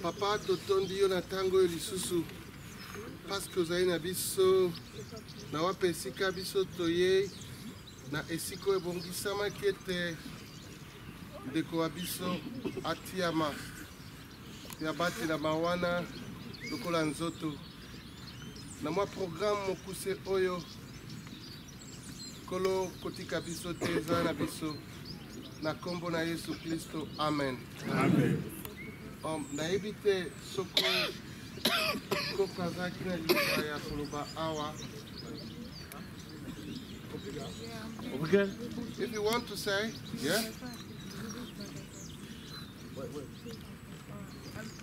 Papa totondi yo na tango yo lisusu parce que ozali na biso na wape esika biso toye na esika oyo ebongisamaki ete ndeko wa biso atiama ya batelama wana lokola nzoto na mwa programme mokuse oyo kolo kotika biso te eza na biso na kombo na Yesu Kristo amen, amen. Nayebi te soko koko azalaki na liloba ya koloba awa. Okay. If you want to say, yeah.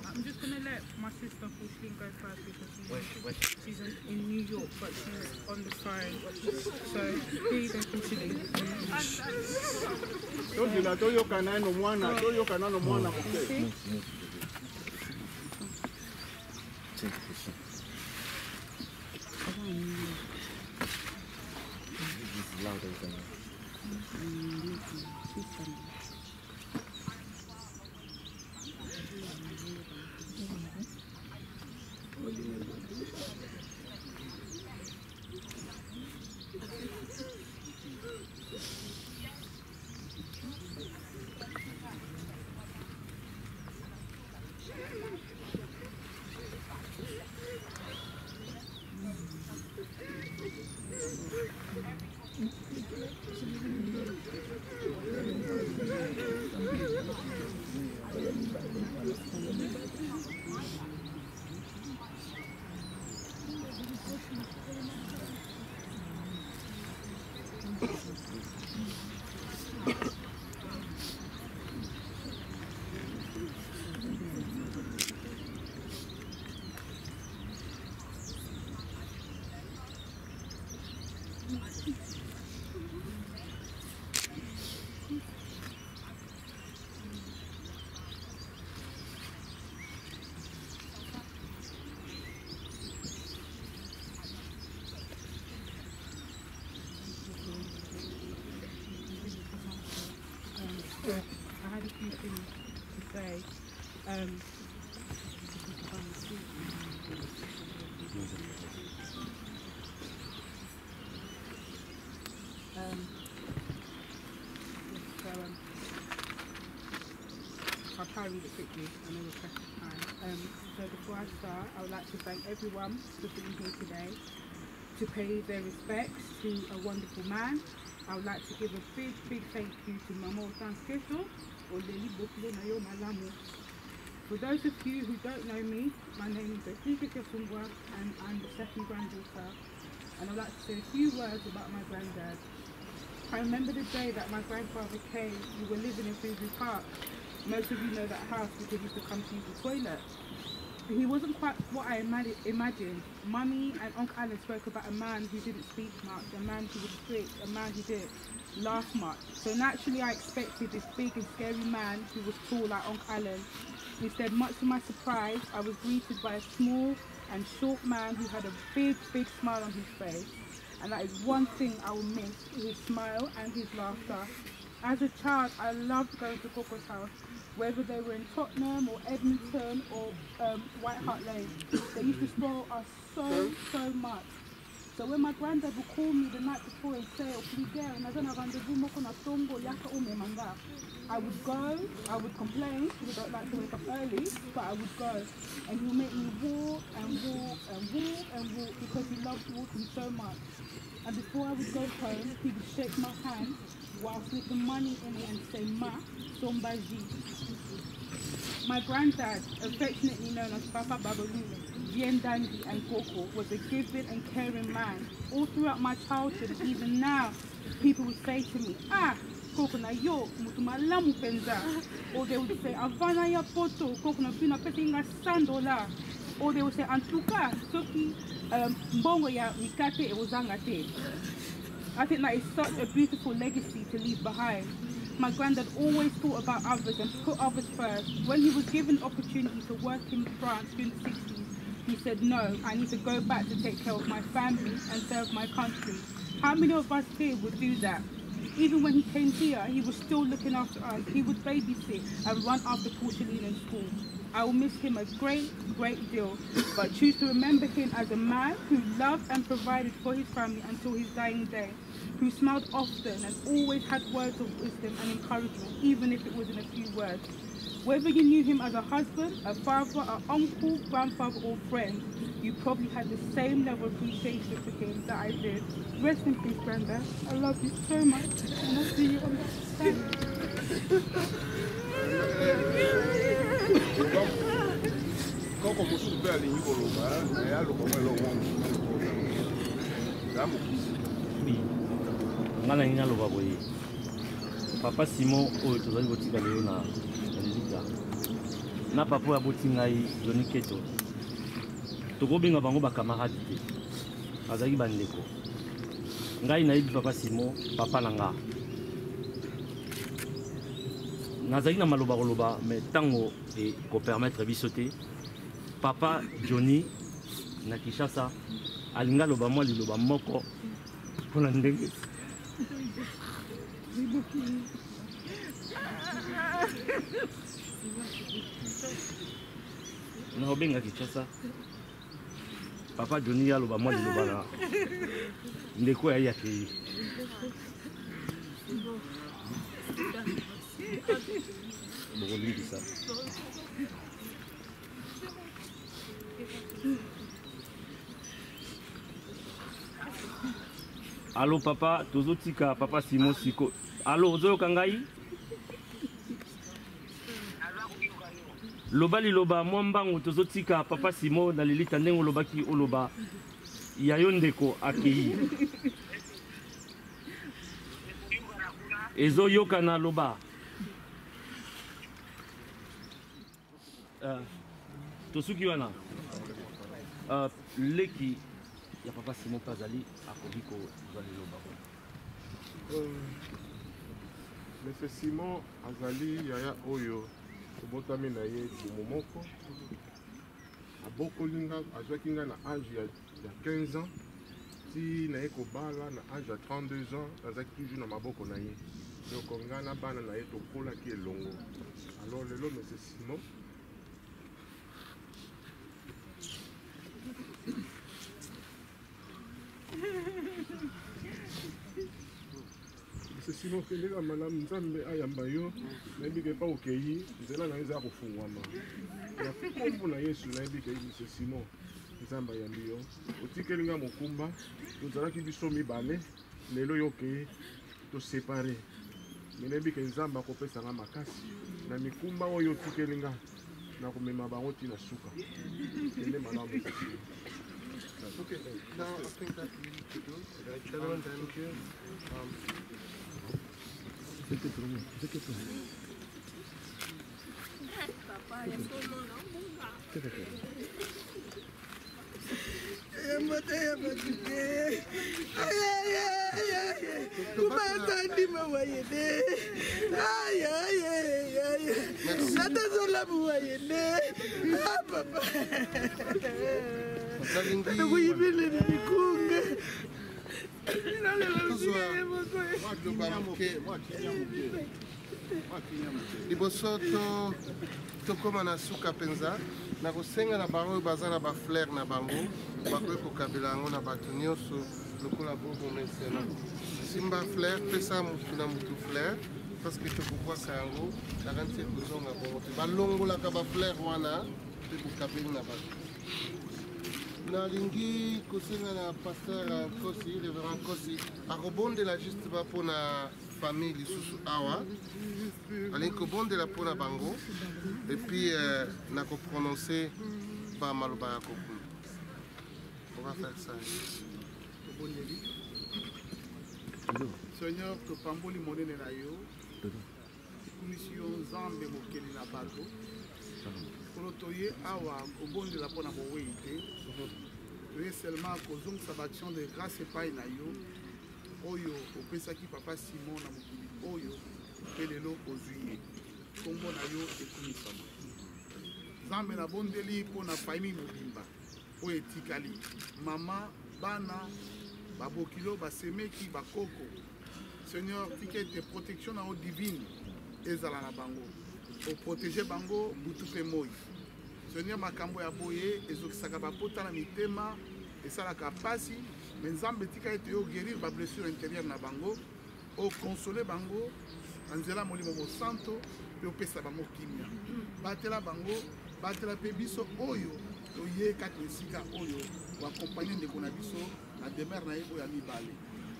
I'm just gonna let my sister Pauline go first because she's in New York, but she's on the phone. So here you go, Pauline. I had a few things to say. I'll try and read it quickly. I know we're pressed for time. So before I start, I would like to thank everyone for being here today to pay their respects to a wonderful man. I would like to give a big thank you to Mama Otanskeso or Lily Bukle Nayo Malamu. For those of you who don't know me, my name is Atika Kesungwa and I'm the second granddaughter. And I'd like to say a few words about my granddad. I remember the day that my grandfather came. We were living in Finsbury Park. Most of you know that house because he used to come to use the toilet. He wasn't quite what I imagined. Mummy and Uncle Alan spoke about a man who didn't speak much, a man who was strict, a man who didn't laugh much. So naturally I expected this big and scary man who was tall like Uncle Alan. Instead, much to my surprise, I was greeted by a small and short man who had a big smile on his face. And that is one thing I will miss, his smile and his laughter. As a child, I loved going to Coco's house, whether they were in Tottenham or Edmonton or White Hart Lane. They used to spoil us so much. So when my granddad would call me the night before and say, I would go, I would complain because I don't like to wake up early, but I would go. And he would make me walk because he loved walking so much. And before I would go home, he would shake my hand while slipping money in it and say, Ma, Sombaji. My granddad, affectionately known as Papa Babaloo, Bien Dandy and Coco, was a giving and caring man. All throughout my childhood, even now, people would say to me, Coco na yo, mutumalamu penza. Or they would say, Avana ya poto, Coco na pina petinga $100. Or they would say, Antuka, Soki, mbongo ya mikate e wazangate. I think that is such a beautiful legacy to leave behind. My granddad always thought about others and put others first. When he was given the opportunity to work in France during the 60s, he said, no, I need to go back to take care of my family and serve my country. How many of us here would do that? Even when he came here, he was still looking after us. He would babysit and run after Porcelain in school. I will miss him a great deal, but choose to remember him as a man who loved and provided for his family until his dying day, who smiled often and always had words of wisdom and encouragement, even if it was in a few words. Whether you knew him as a husband, a father, an uncle, grandfather or friend, you probably had the same level of appreciation for him that I did. Rest in peace, Brenda. I love you so much and I'll see you on the next time. Koko musu pe ali nyiko lo ba ya lo ko lo won damo bi ngala ngina lo ba boye papa Simon o tozali kotika leo na Liga na papa ya botingai Johnny Keto tokobenga bango ba camarade te azali bandeko ngai na ibi papa Simon papa nanga nazali na maloba koloba mais tango e ko permettre biso te papa Johnny na Kishasa alinga loba mwa liloba moko pona ndenge na obenga Kishasa papa Johnny ya loba mwa liloba na ndeko ya yake ça. Allô papa, tozotika papa Simon Siko. Allô ozo kangai? Loba liloba mwambango tozotika papa Simon na lilita ndengo lobaki oloba. Yayondeko akei. Ezo yoka na loba. Tosuki wana leki ya papa Simon Pazali akodiko zali loba. Monsieur Simon Azali yaya oyo obotami na ye momoko abokolinga azwakinga na âge ya 15 ans ti na ye kobala na âge ya 32 ans azaki toujours na maboko na ye donc nga na bana na ye tokolaki elongo. Alors lelo Monsieur Simon Simon Kelega malamu nzambe ayamba yo nayebi ke pa okei nzela na eza kofungwama na kombo na Yesu nayebi ke Monsieur Simon nzambe ayambi yo otikelinga mokumba tozalaki biso mibale lelo yo okei tosepare nayebi ke nzambe akopesanga makasi na mikumba oyo otikelinga na komema bango tina suka ende malamu. Okay, now I think that we need to do thank you. liboso tokóma na suka mpenza na kosenga na bango oyo baza na bafleur na bango bakoki kokabela yango na bato nyonso lokola bobo mesena simba fleur pesa motu na motu fleur parce que tokobwaka yango nakanisi kozonga bongo te balongolaka bafleur wana mpe kokabeli na bato. nalingi kosenga na pasteur Kosi, révérend Kosi akobondela juste ba mpona famille lisusu awa alingi kobondela mpona bango et puis nakoprononce bamaloba ya kokunda. On va faire ça. Seigneur, topamboli monene na yo tikumisi yo nzambe mokeli na bato kolo toye awa kobondela mpona bowei te toye seulement kozongisa baaction de grâce epai na yo oyo opesaki papa Simon na mokili oyo mpe lelo ozwi ye kombo na yo ekumisama nzambe nabondeli mpona famille mobimba oyo etikali mama bana babokilo basemeki bakoko. Seigneur, tika ete protection na o divine ezala na bango oprotéger bango butu mpe moi. Seigneur, makambo ya boye ezokisaka bapota na mitema esalaka pasi me nzambe tika ete yo guérir bablessure intérieure na bango okonsole bango na nzela molimo mosanto mpe opesa bango kimia batela bango batela mpe biso oyo toye kati esika oyo oakompagne ndeko na biso na demeure na ye oyo ya mibale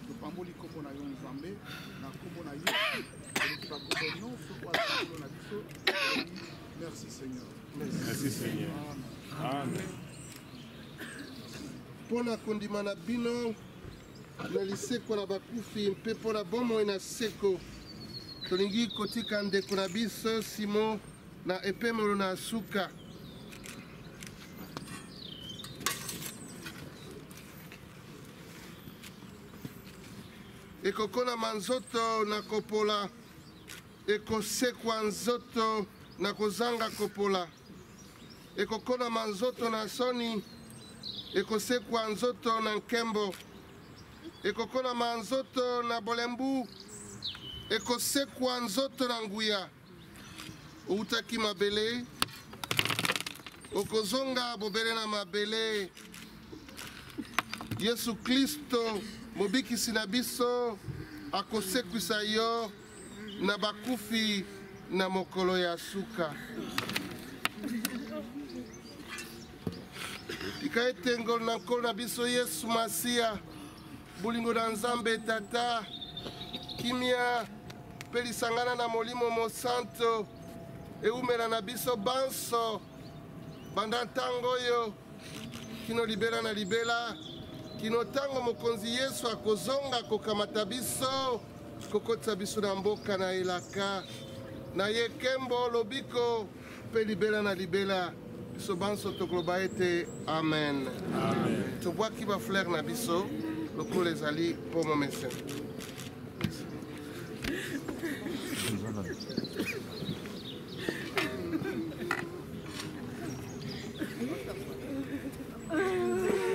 topamboli kombo na yo nzambe na kombo na yo eleki bakombo nyonso oyo na biso. Merci Seigneur. Merci Seigneur. Amen. Mpona kondima na bino na liseko na bakufi mpe mpona bomoi na seko tolingi kotika ndeko na biso Simon na epemelo na suka. Ekokona manzoto na kopola ekosekwa nzoto na kozanga kopola ekokona manzoto na soni, ekosekwa nzoto na nkembo, ekokona manzoto na bolembu, ekosekwa nzoto na nguya. Outaki mabele, okozonga bobele na mabele. Yesu Kristo mobikisi na biso akosekwisa yo na bakufi na mokolo ya suka. Tika ete ngolo na nkolo na biso Yesu Masia, bulingo na Nzambe Tata, kimia mpe lisangana na Molimo Mosanto eumela na biso banso banda ntango oyo kino libela na libela, kino ntango mokonzi Yesu akozonga kokamata biso kokotisa biso na mboka na elaka na ye kembo lobiko mpe libela na libela. Biso banso tokoloba ete amen. Tobwaki bafleur na biso lokolo ezali mpo momese. Thank you.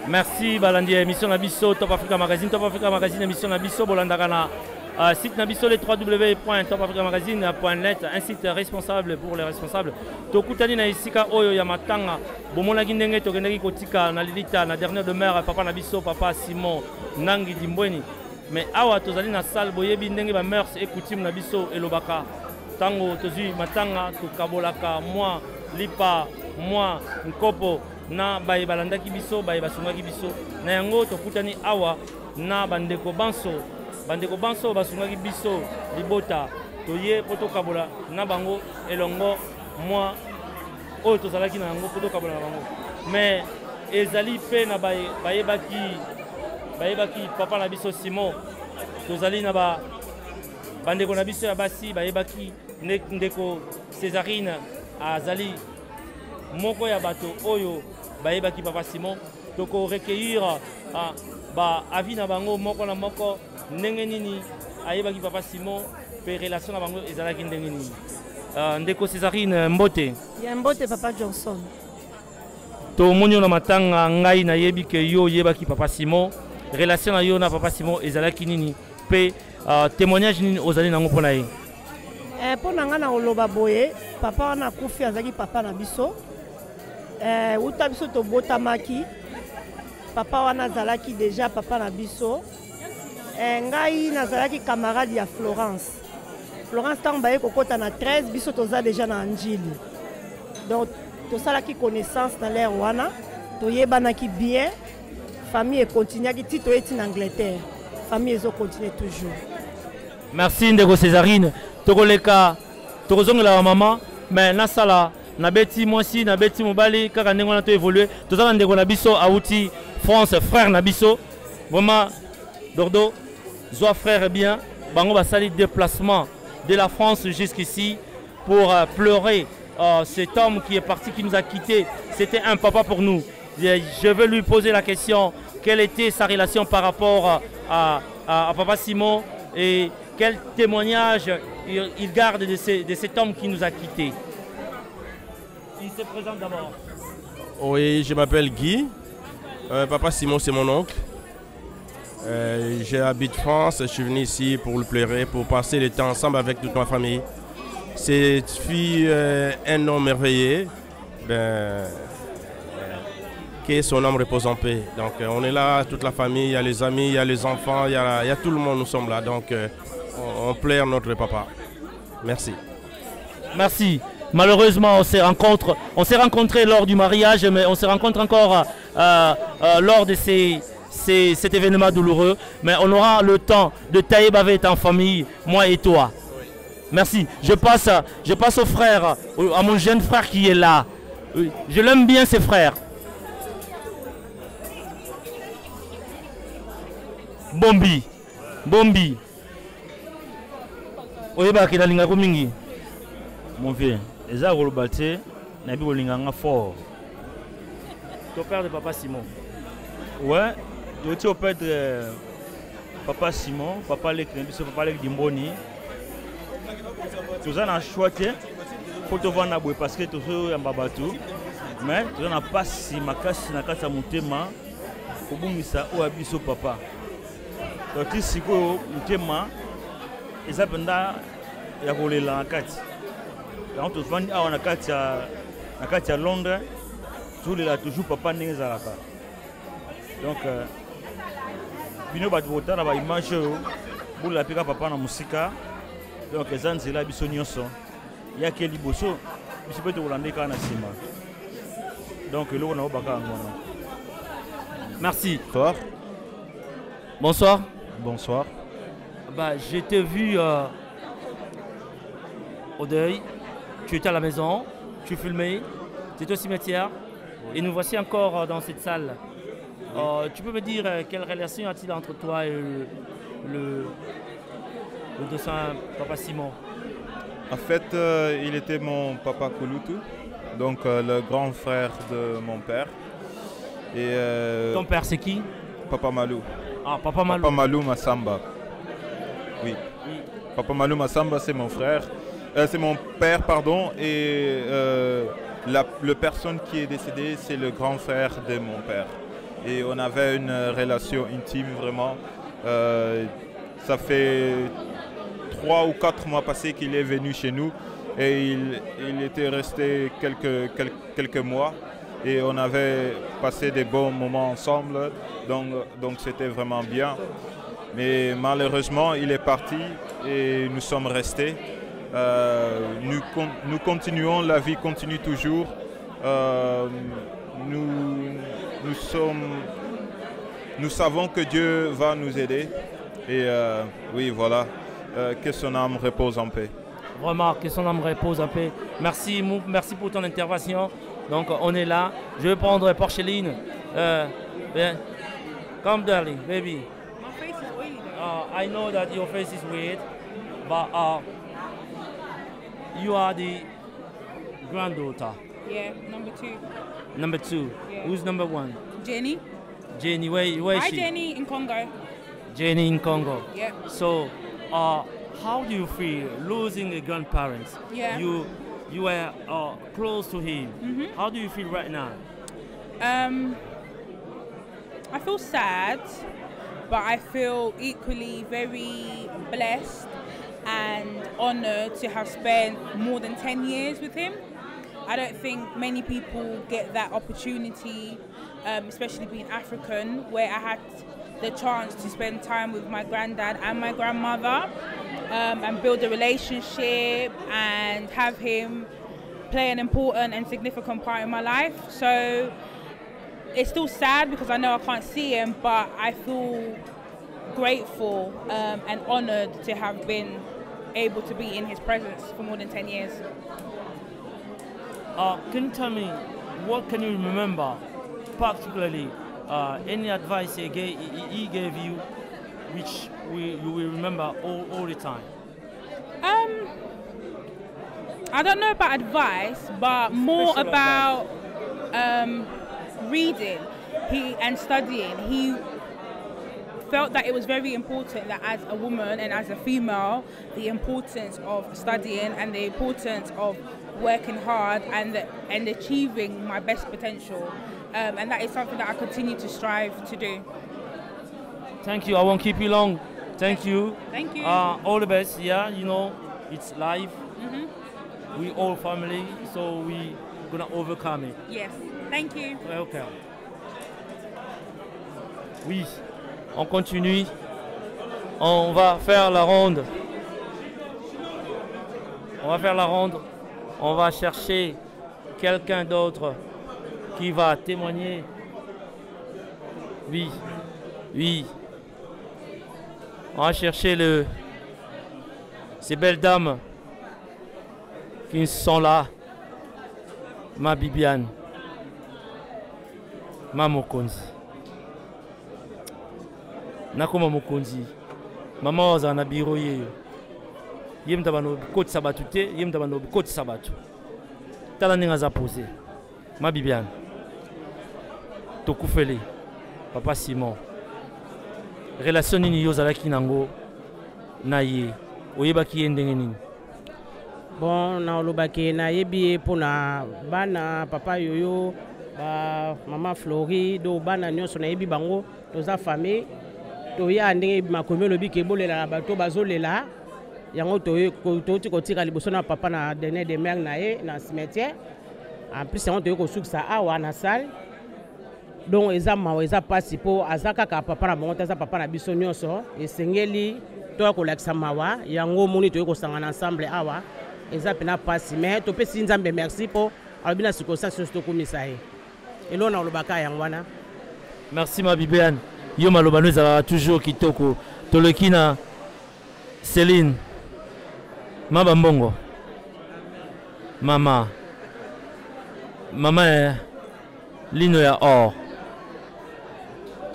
Merci Balandi, émission Nabiso, Top Africa Magazine, émission Nabiso, Bolandakana, site Nabiso, les www.topafricamagazine.net, un site responsable pour les responsables. Tokutani na isika oyo ya matanga, bomona gindenge tokeneki kotika na lilita na dernière demeure papa Nabiso, papa Simon Nangi Dimbweni. Mais awa tozali na salle boyebi ndenge ba mœurs et coutumes Nabiso elobaka. Tango tozui matanga tokabolaka moi lipa moi nkopo na baye balandaki biso baye basungaki biso na yango tokutani awa na bandeko banso basungaki biso libota toye poto kabola na bango elongo moi oyo tozalaki na yango poto kabola na bango mais ezali pe na bayebaki papa na biso Simon tozali na bandeko na biso ya basi bayebaki ndeko Césarine azali moko ya bato oyo bayebaki papa Simon toko recueillir avis na bango moko na moko ndenge nini ayebaki papa Simon pe relation na bango ezalaki ndenge nini. Ndeko Césarine mbote ya mbote papa Johnson to monyo na matanga ngai na yebi ke yo yebaki papa Simon relation na yo na papa Simon ezalaki nini pe témoignage nini ozali nango mpona ye. Mpona nga na oloba boye papa wana akufi azalaki papa na biso uta biso tobotamaki papa wana azalaki déjà papa na biso ngai nazalaki camarade ya Florence ntango baye kokota na 13 biso toza déjà na Anjili donc tosalaki connaissance dans l'air wana toyebanaki bien famille ekontinuaki ti toyeti na Angleterre famille ezokontinue toujours. Merci ndeko Césarine tokoleka tokozongela maman mais nasala nabeti mwasi nabeti mobali kaka ndenge wana to évoluer tozala ndeko na biso auti France frère na biso vraiment Dordo Zoa frère bien bango basali déplacement de la France jusqu'ici pour pleurer cet homme qui est parti, qui nous a quittés. C'était un papa pour nous. Je veux lui poser la question, quelle était sa relation par rapport à Papa Simon et quel témoignage il garde de cet homme qui nous a quittés. Il se présente d'abord. Oui, je m'appelle Guy. Papa Simon, c'est mon oncle. J'habite France, je suis venu ici pour le pleurer, pour passer le temps ensemble avec toute ma famille. Cette fille, un homme merveilleux, que son âme repose en paix. Donc on est là, toute la famille, il y a les amis, il y a les enfants, il y a tout le monde, nous sommes là. Donc on pleure notre papa. Merci. Merci. Malheureusement, on s'est rencontrés lors du mariage, mais on se rencontre encore lors de cet événement douloureux. Mais on aura le temps de tailler bavette en famille, moi et toi. Merci. Je passe au frère, à mon jeune frère qui est là. Je l'aime bien, ce frère. Bombi. Oyeba ki nalinga ko mingi. Mon vieux, eza koloba te na bi kolinganga fort. Ton père de Papa Simon. Ouais, tu au père de Papa Simon, Papa Lek Nembiso, Papa Lek Dimboni. Tous en choisi pour te voir parce que tu es un babatou, mais tu n'as pas si ma casse na kata mutema pour bungisa ou abiso papa. Donc si ko mutema eza penda ya kolela kati. Donc tu vas à na kati à Londres, tu les toujours papa n'ezalaka. Donc bino ba votana ba image pour la pika papa na musika. Donc les gens là biso nyonso ya ke liboso biso peut Hollandais kana sima. Donc le on a baka ngona. Merci. Bonsoir. Bonsoir. Bonsoir. Bah je t'ai vu au deuil. Tu étais à la maison, tu filmais, tu étais au cimetière et nous voici encore dans cette salle. Tu peux me dire quelle relation y a-t-il entre toi et le défunt Papa Simon? En fait, il était mon papa Kouloutou, donc le grand frère de mon père. Et, ton père c'est qui? Papa Malou. Ah, Papa Malou. Papa Malou Massamba. Oui. Papa Malou Massamba, c'est mon frère. C'est mon père, pardon. Et la personne qui est décédée, c'est le grand frère de mon père. Et on avait une relation intime vraiment. Ça fait 3 ou 4 mois passés qu'il est venu chez nous et il était resté quelques mois et on avait passé des bons moments ensemble, donc c'était vraiment bien. Mais malheureusement, il est parti et nous sommes restés. Nous continuons, la vie continue toujours. Nous savons que Dieu va nous aider. Et oui, voilà, que son âme repose en paix. Vraiment, que son âme repose en paix. Merci pour ton intervention. Donc, on est là. Je vais prendre Porcheline. Come, darling, baby. My face is oily though. I know that your face is weird, but you are the granddaughter. Yeah, number 2. Number 2. Yeah. Who's number 1? Jenny. Jenny, where is Hi, she? Jenny, in Congo. Jenny in Congo. Yeah. So, how do you feel losing a grandparent? Yeah. You were close to him. Mm-hmm. How do you feel right now? I feel sad, but I feel equally very blessed and honoured to have spent more than 10 years with him. I don't think many people get that opportunity, especially being African, where I had the chance to spend time with my granddad and my grandmother and build a relationship and have him play an important and significant part in my life. So it's still sad because I know I can't see him, but I feel grateful and honoured to have been able to be in his presence for more than 10 years. Can you tell me, what can you remember, particularly any advice he gave you, which you will remember all the time? I don't know about advice, but more about reading and studying. He felt that it was very important that as a woman and as a female, the importance of studying and the importance of working hard and achieving my best potential. And that is something that I continue to strive to do. Thank you. I won't keep you long. Thank you. Thank you. All the best. Yeah, you know, it's life. We all family, so we gonna overcome it. Yes. Thank you. Welcome. Oui, on continue. On va faire la ronde. On va faire la ronde. On va chercher quelqu'un d'autre qui va témoigner. Oui, oui. On va chercher ces belles dames qui sont là. Ma Bibiane, ma Mokonzi. Nakoma Mokonzi. Mama waza na biro yeyo. Yem tabano coach sabatu te, yem tabano coach sabatu. Tala ninga za posé. Ma Bibiane. Tokufele. Papa Simon. Relation nini yo zalaki nango na ye. Oyebaki ye ndenge nini? Bon, na olobaki na yebi pona bana papa yoyo ba mama Flori do bana nyonso na yebi bango toza famille to ya ndenge makomelo lobi ke bolela na bato bazolela yango to ti kotika liboso na papa na dernier de mer na ye na cimetière en plus yango to ko sukisa awa na salle donc eza mawa eza pasi po azaka ka papa na bango taza papa na biso nyonso esengeli to ko lakisa mawa yango moni to ko sangana ensemble awa eza pena pasi mais to pesi nzambe merci po albina circonstance to komisa ye elo na olobaka yango wana. Merci ma Bibiane. Yo malobano ezala toujours kitoko. Tolekina Céline. Mama Mbongo. Mama lino ya or.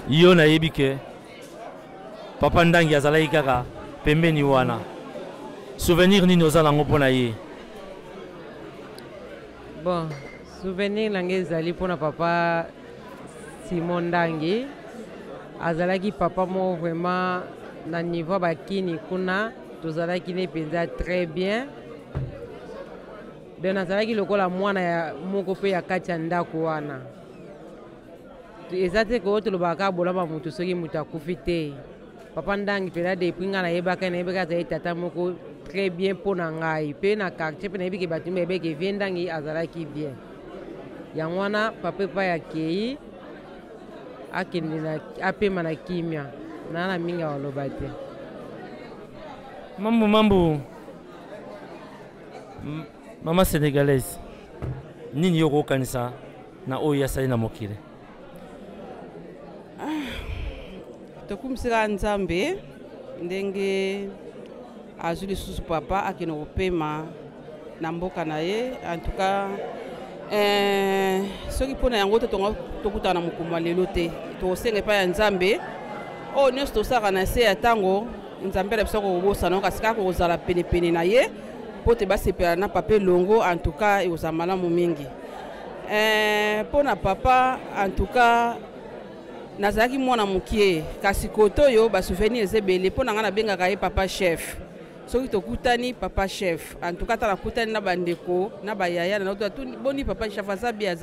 Yo na yebike. Papa ndangi azalaki kaka pembeni wana. Souvenir nini oza nango mpona ye? Bon, souvenir nange ezali mpona papa Simon Ndangi. Azalaki papa mo vraiment na niveau bakini kuna tozalaki ne penza très bien. Donc azalaki lokola mwana ya moko pe ya kati ya ndako wana. Eza te ko tolobaka bolama mutu soki mutu akufi te. Papa Ndangi pena depuis nga na yebaka azali tata moko très bien pour ngai pe na quartier pe na yebiki batumba yebeke vie Ndangi azalaki bien yango wana papa pa ya kei akende na apema na kimia na minga waloba te mambo mama sénégalaise nini yoko kanisa na oyo asali na mokile tokumisika nzambe ndenge azwi lisusu papa akende kopema na mboka na ye en tout cas soki mpona yango te tokutana na mokumu ya lelo te tokosenga epai ya nzambe oyo nyonso tosalaka na se ya ntango nzambe na biso kokobosana kasi kaka kozala penepene na ye mpo te basepela na papa elongo en tout cas ekozala malamu mingi mpona papa en tout cas nazalaki mwana mokie kasi koto oyo basouvenir eza ebele mpo na ngai nabengaka ye papa chef soki tokutani papa chef en tout cas tala kutani na bandeko na bayaya na boni papa chef aza bien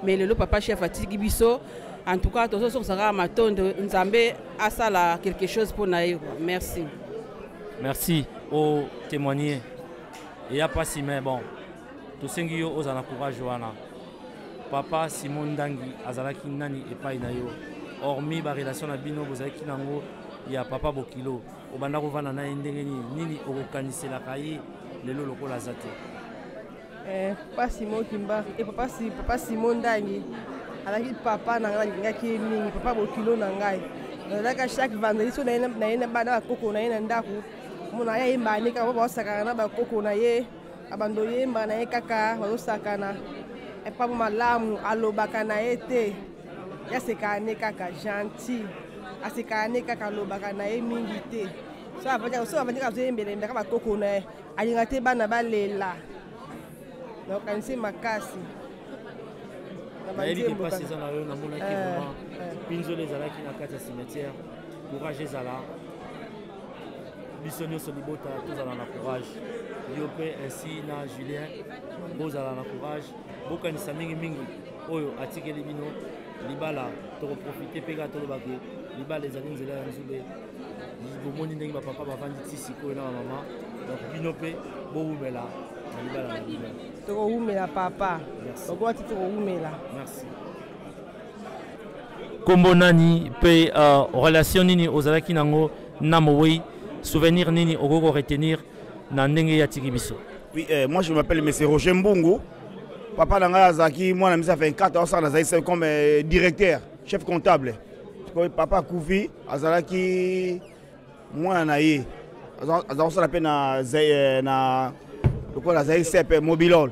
mais lelo papa chef atiki biso en tout cas tozosokisaka matondo nzambe asala quelque chose mpo na ye. Merci au témoigner et ya pasi mais bon tosengi yo ozala courage wana papa Simon Ndangi azalaki nani epai na yo hormis ba relation na bino bozalaki nango ya papa Bokilo obanda kovanda na ndenge nini okokaniselaka ye lelo lokola za te? Papa Simon Kimba et papa Simon Ndangi. Alaki papa nanga ngaki mingi papa bokilo nangai. Nalaka chaque vendredi so na bana koko na ina ndaku. Mona ya imbani ka baba sakana ba koko na ye. Abando ye mbana ye kaka ba sakana. E pa malamu alobaka na ete. Ya sekane kaka gentil. Asekane kaka alobaka na ye mingi te. So avanya ka zo yembele ndaka ba koko na ye. Alinga te bana balela. Donc c'est makasi. nayebi ke mpasi eza na yo namonaki vraiment pinzolo ezalaki na kati ya cimetière courage ezala biso nyonso libota tozala na courage yo mpe ainsi na Julien bozala na courage bokanisa mingimingi oyo atikeli bino libala tokoprofite mpe kaka tolobake libala ezali nzela ya nzube bomoni ndenge bapapa bavandi ti sikoyo na bamama donc bino mpe bowumela na libala na bino tokoumela papa okoki tokoumela merci kombo nani mpe relation nini ozalaki nango na Mowei souvenir nini okoko retenir na ndenge ya tiki biso? Oui, moi je m'appelle monsieur Roger Mbungu. Papa nanga azaki moi na misa fait 4 ans na zaïs comme directeur chef comptable. Papa Koufi azalaki moi na ye azalaki la peine na lokola zaïs CP mobilol.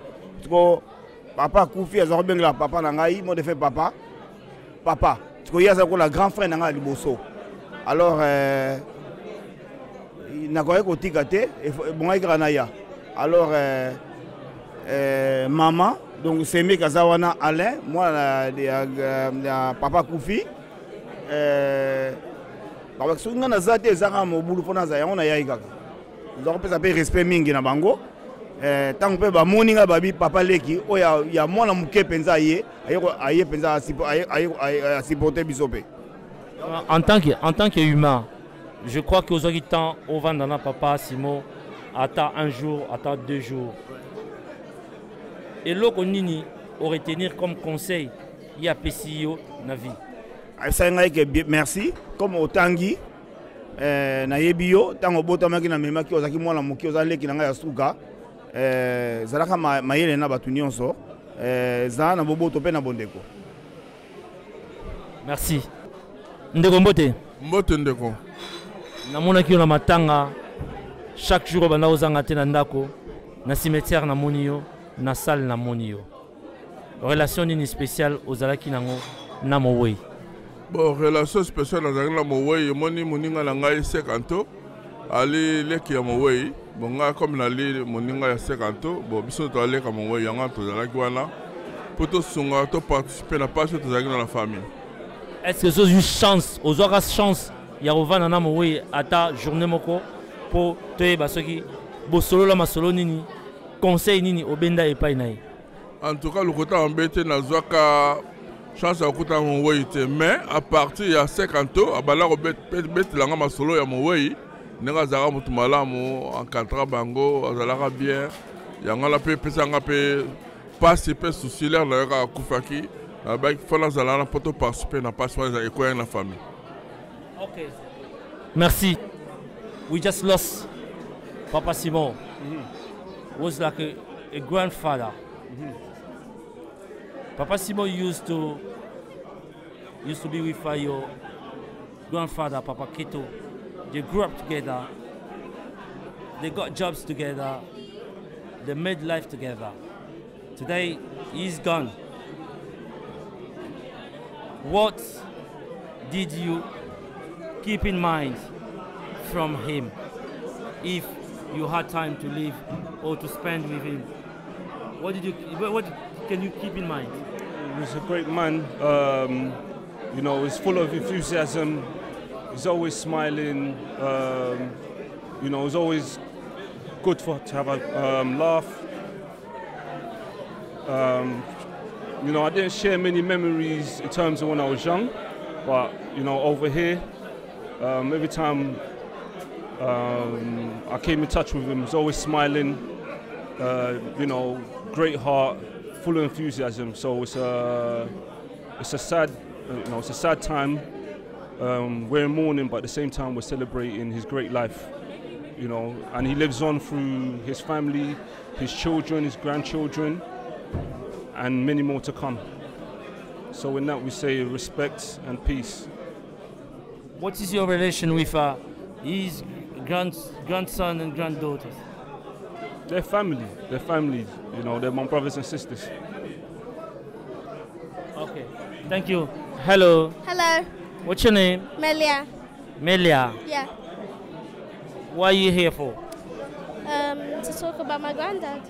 Papa Koufi azalaki bengela papa nangai moi de fait papa tu connais ça la grand frère nanga liboso. Alors nakoye kotika te bonga granaya. Alors maman donc c'est mes kazawana Alain moi papa Koufi parce que nous nazate ezanga mobulu pona za yango na yaikaka. Donc peut s'appeler respect mingi na bango. Tant que ba moninga babi papa leki o ya mwana muke penza ye aye penza supporter bisope. En tant que humain, je crois que aux temps on va dans papa Simon attend un jour, attend 2 jours. Et l'autre nini aurait tenir comme conseil il y a PCO na vie. Merci comme otangi na yebio tango botamaki na memaki ozaki mwana muke ozaleki na ya suka zalaka mayele na batu nyonso za na boboto pe na bondeko. Merci. Ndeko mbote. Mbote ndeko. Namonaki na matanga chaque jour banda ozanga te na ndako na cimetière na monio na salle na monio. Relation nini spéciale ozalaki nango na Mowei? Bon, relation spéciale ozalaki na Mowei moni moninga na ngai sekanto ali leki ya Mowei bonga comme na li moninga ya sekanto bon biso to aleka Mowei yanga tozalaki wana pour to sunga to participer na passe tozalaki na la famille. Est-ce que vous avez une chance, vous avez une chance, il y a un na Mowei ata journée moko pour te basoki bo solo la masolo nini conseil nini obenda epai nayi? En tout cas le côté embêté na zwaka chance à côté Mowei te mais à partir ya 50 ans abala ko bet langa masolo ya Mowei nenga zara mutu malamu encadra bango azalaka bien yanga la pe pesa nga pe passe pe soucilaire na ka kufaki il faut la poto participer na passeport et la famille. Okay. Merci. We just lost Papa Simon. Was like a grandfather. Papa Simon used to be with your grandfather Papa Keto. They grew up together. They got jobs together. They made life together. Today he's gone. What did you keep in mind from him if you had time to live or to spend with him? What can you keep in mind? He was a great man. You know, he's full of enthusiasm. He's always smiling. You know, it's always good to have a laugh. You know, I didn't share many memories in terms of when I was young, but you know, over here, every time I came in touch with him, he was always smiling. You know, great heart, full of enthusiasm. So it's a sad, you know, it's a sad time. We're in mourning, but at the same time, we're celebrating his great life. you know, and he lives on through his family, his children, his grandchildren, and many more to come. So in that we say respect and peace. What is your relation with his grandson and granddaughters? They're family, you know, they're my brothers and sisters. Okay, thank you. Hello. Hello. What's your name? Melia. Melia. Yeah. What are you here for? To talk about my granddad.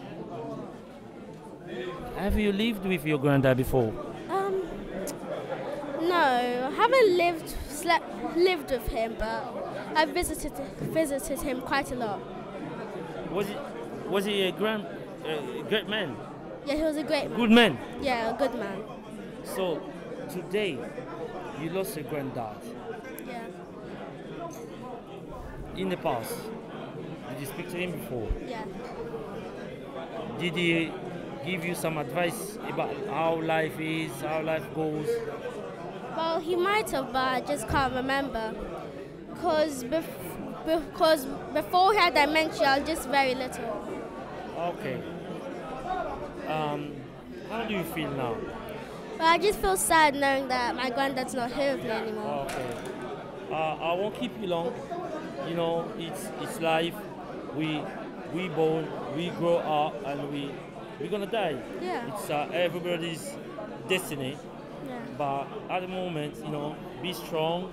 Have you lived with your granddad before? No, I haven't lived with him, but I visited him quite a lot. Was he a great man? Yeah, he was a great man. Good man? Yeah, a good man. So, today, you lost your granddad. Yeah. In the past, did you speak to him before? Yeah. Did he give you some advice about how life is, how life goes? Well, he might have, but I just can't remember. Because before he had dementia, I was just very little. Okay. How do you feel now? Well, I just feel sad knowing that my granddad's not here with me anymore. Okay. I won't keep you long. You know, it's life. We born, we grow up, and we're gonna die. Yeah. It's everybody's destiny. Yeah. But at the moment, you know, be strong.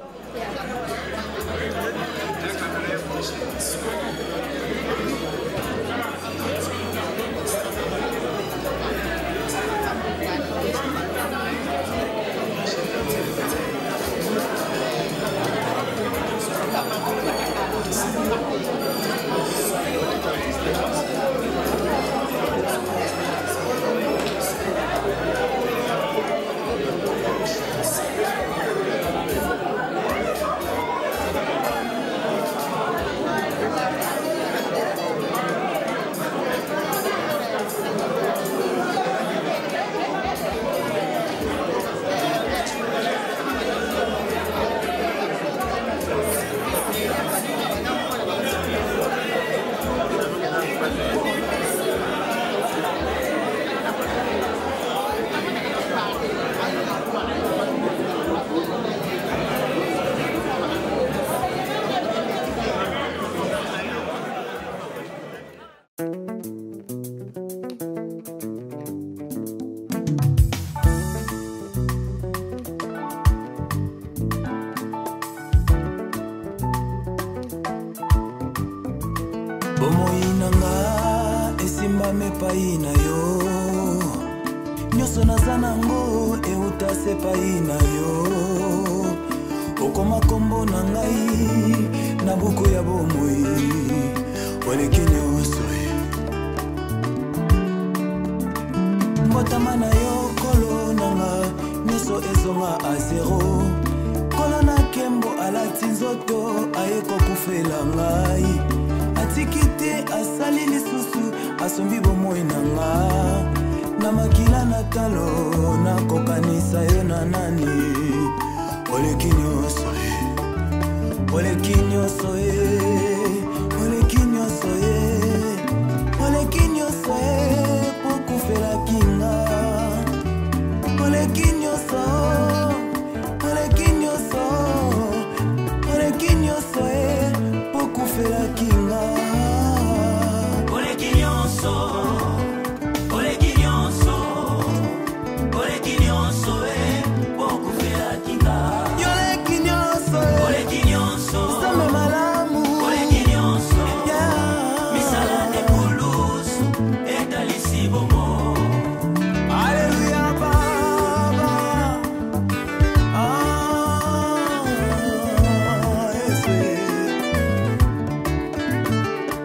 Bomoi nanga esimbame epai na yo, nyonso naza nango euta se epai na yo. Okoma kombo na ngai na buku ya bomoi, oleki nyonso mbotama na yo kolo nanga, nyonso ezonga a zero. Kolo na kembo alati nzoto aye kokufela ngai, atikite asali lisusu asombi bomoi nanga, na makila na talo nakokanisa yo na nani. Oleki nyonso oleki nyonso oleki nyonso oleki nyonso pokufela kinga. Oleki nyonso oleki nyonso oleki nyonso pokufela kinga. Oleki nyonso oleki nyonso oleki nyonso pokufela kinga. Oleki nyonso oleki nyonso same malamu. Oleki nyonso misala de kulus etalisi bomo. Alleluia baba.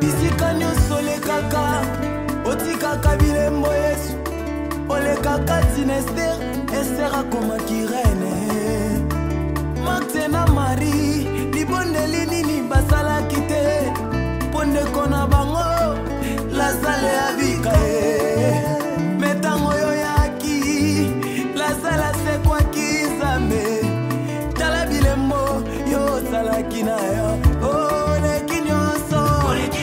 Bisika nyonso lekaka otikaka bilembo Yesu, olekaka tina Ester, Ester akomaki reine. Marthe na Marie libondeli nini basalaki te, mpo ndeko na bango Lazare abika ye. Metango oyo yaki Lazare asekwaki Nzambe, tala bilembo yo osalaki na yo. Oleki nyonso oleki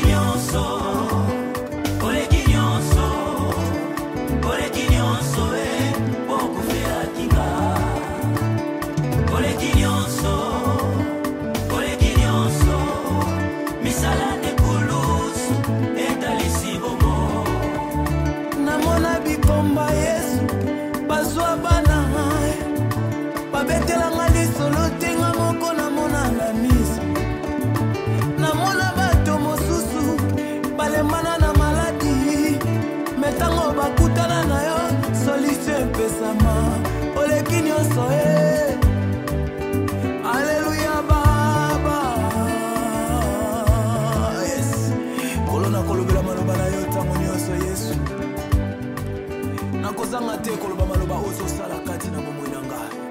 epesama oleki nyonso Alléluia Baba. Yes. Kolona kolobela maloba na yo tango nyonso Yesu. Nakozanga te koloba maloba ozo sala kati na bomoi na ngai.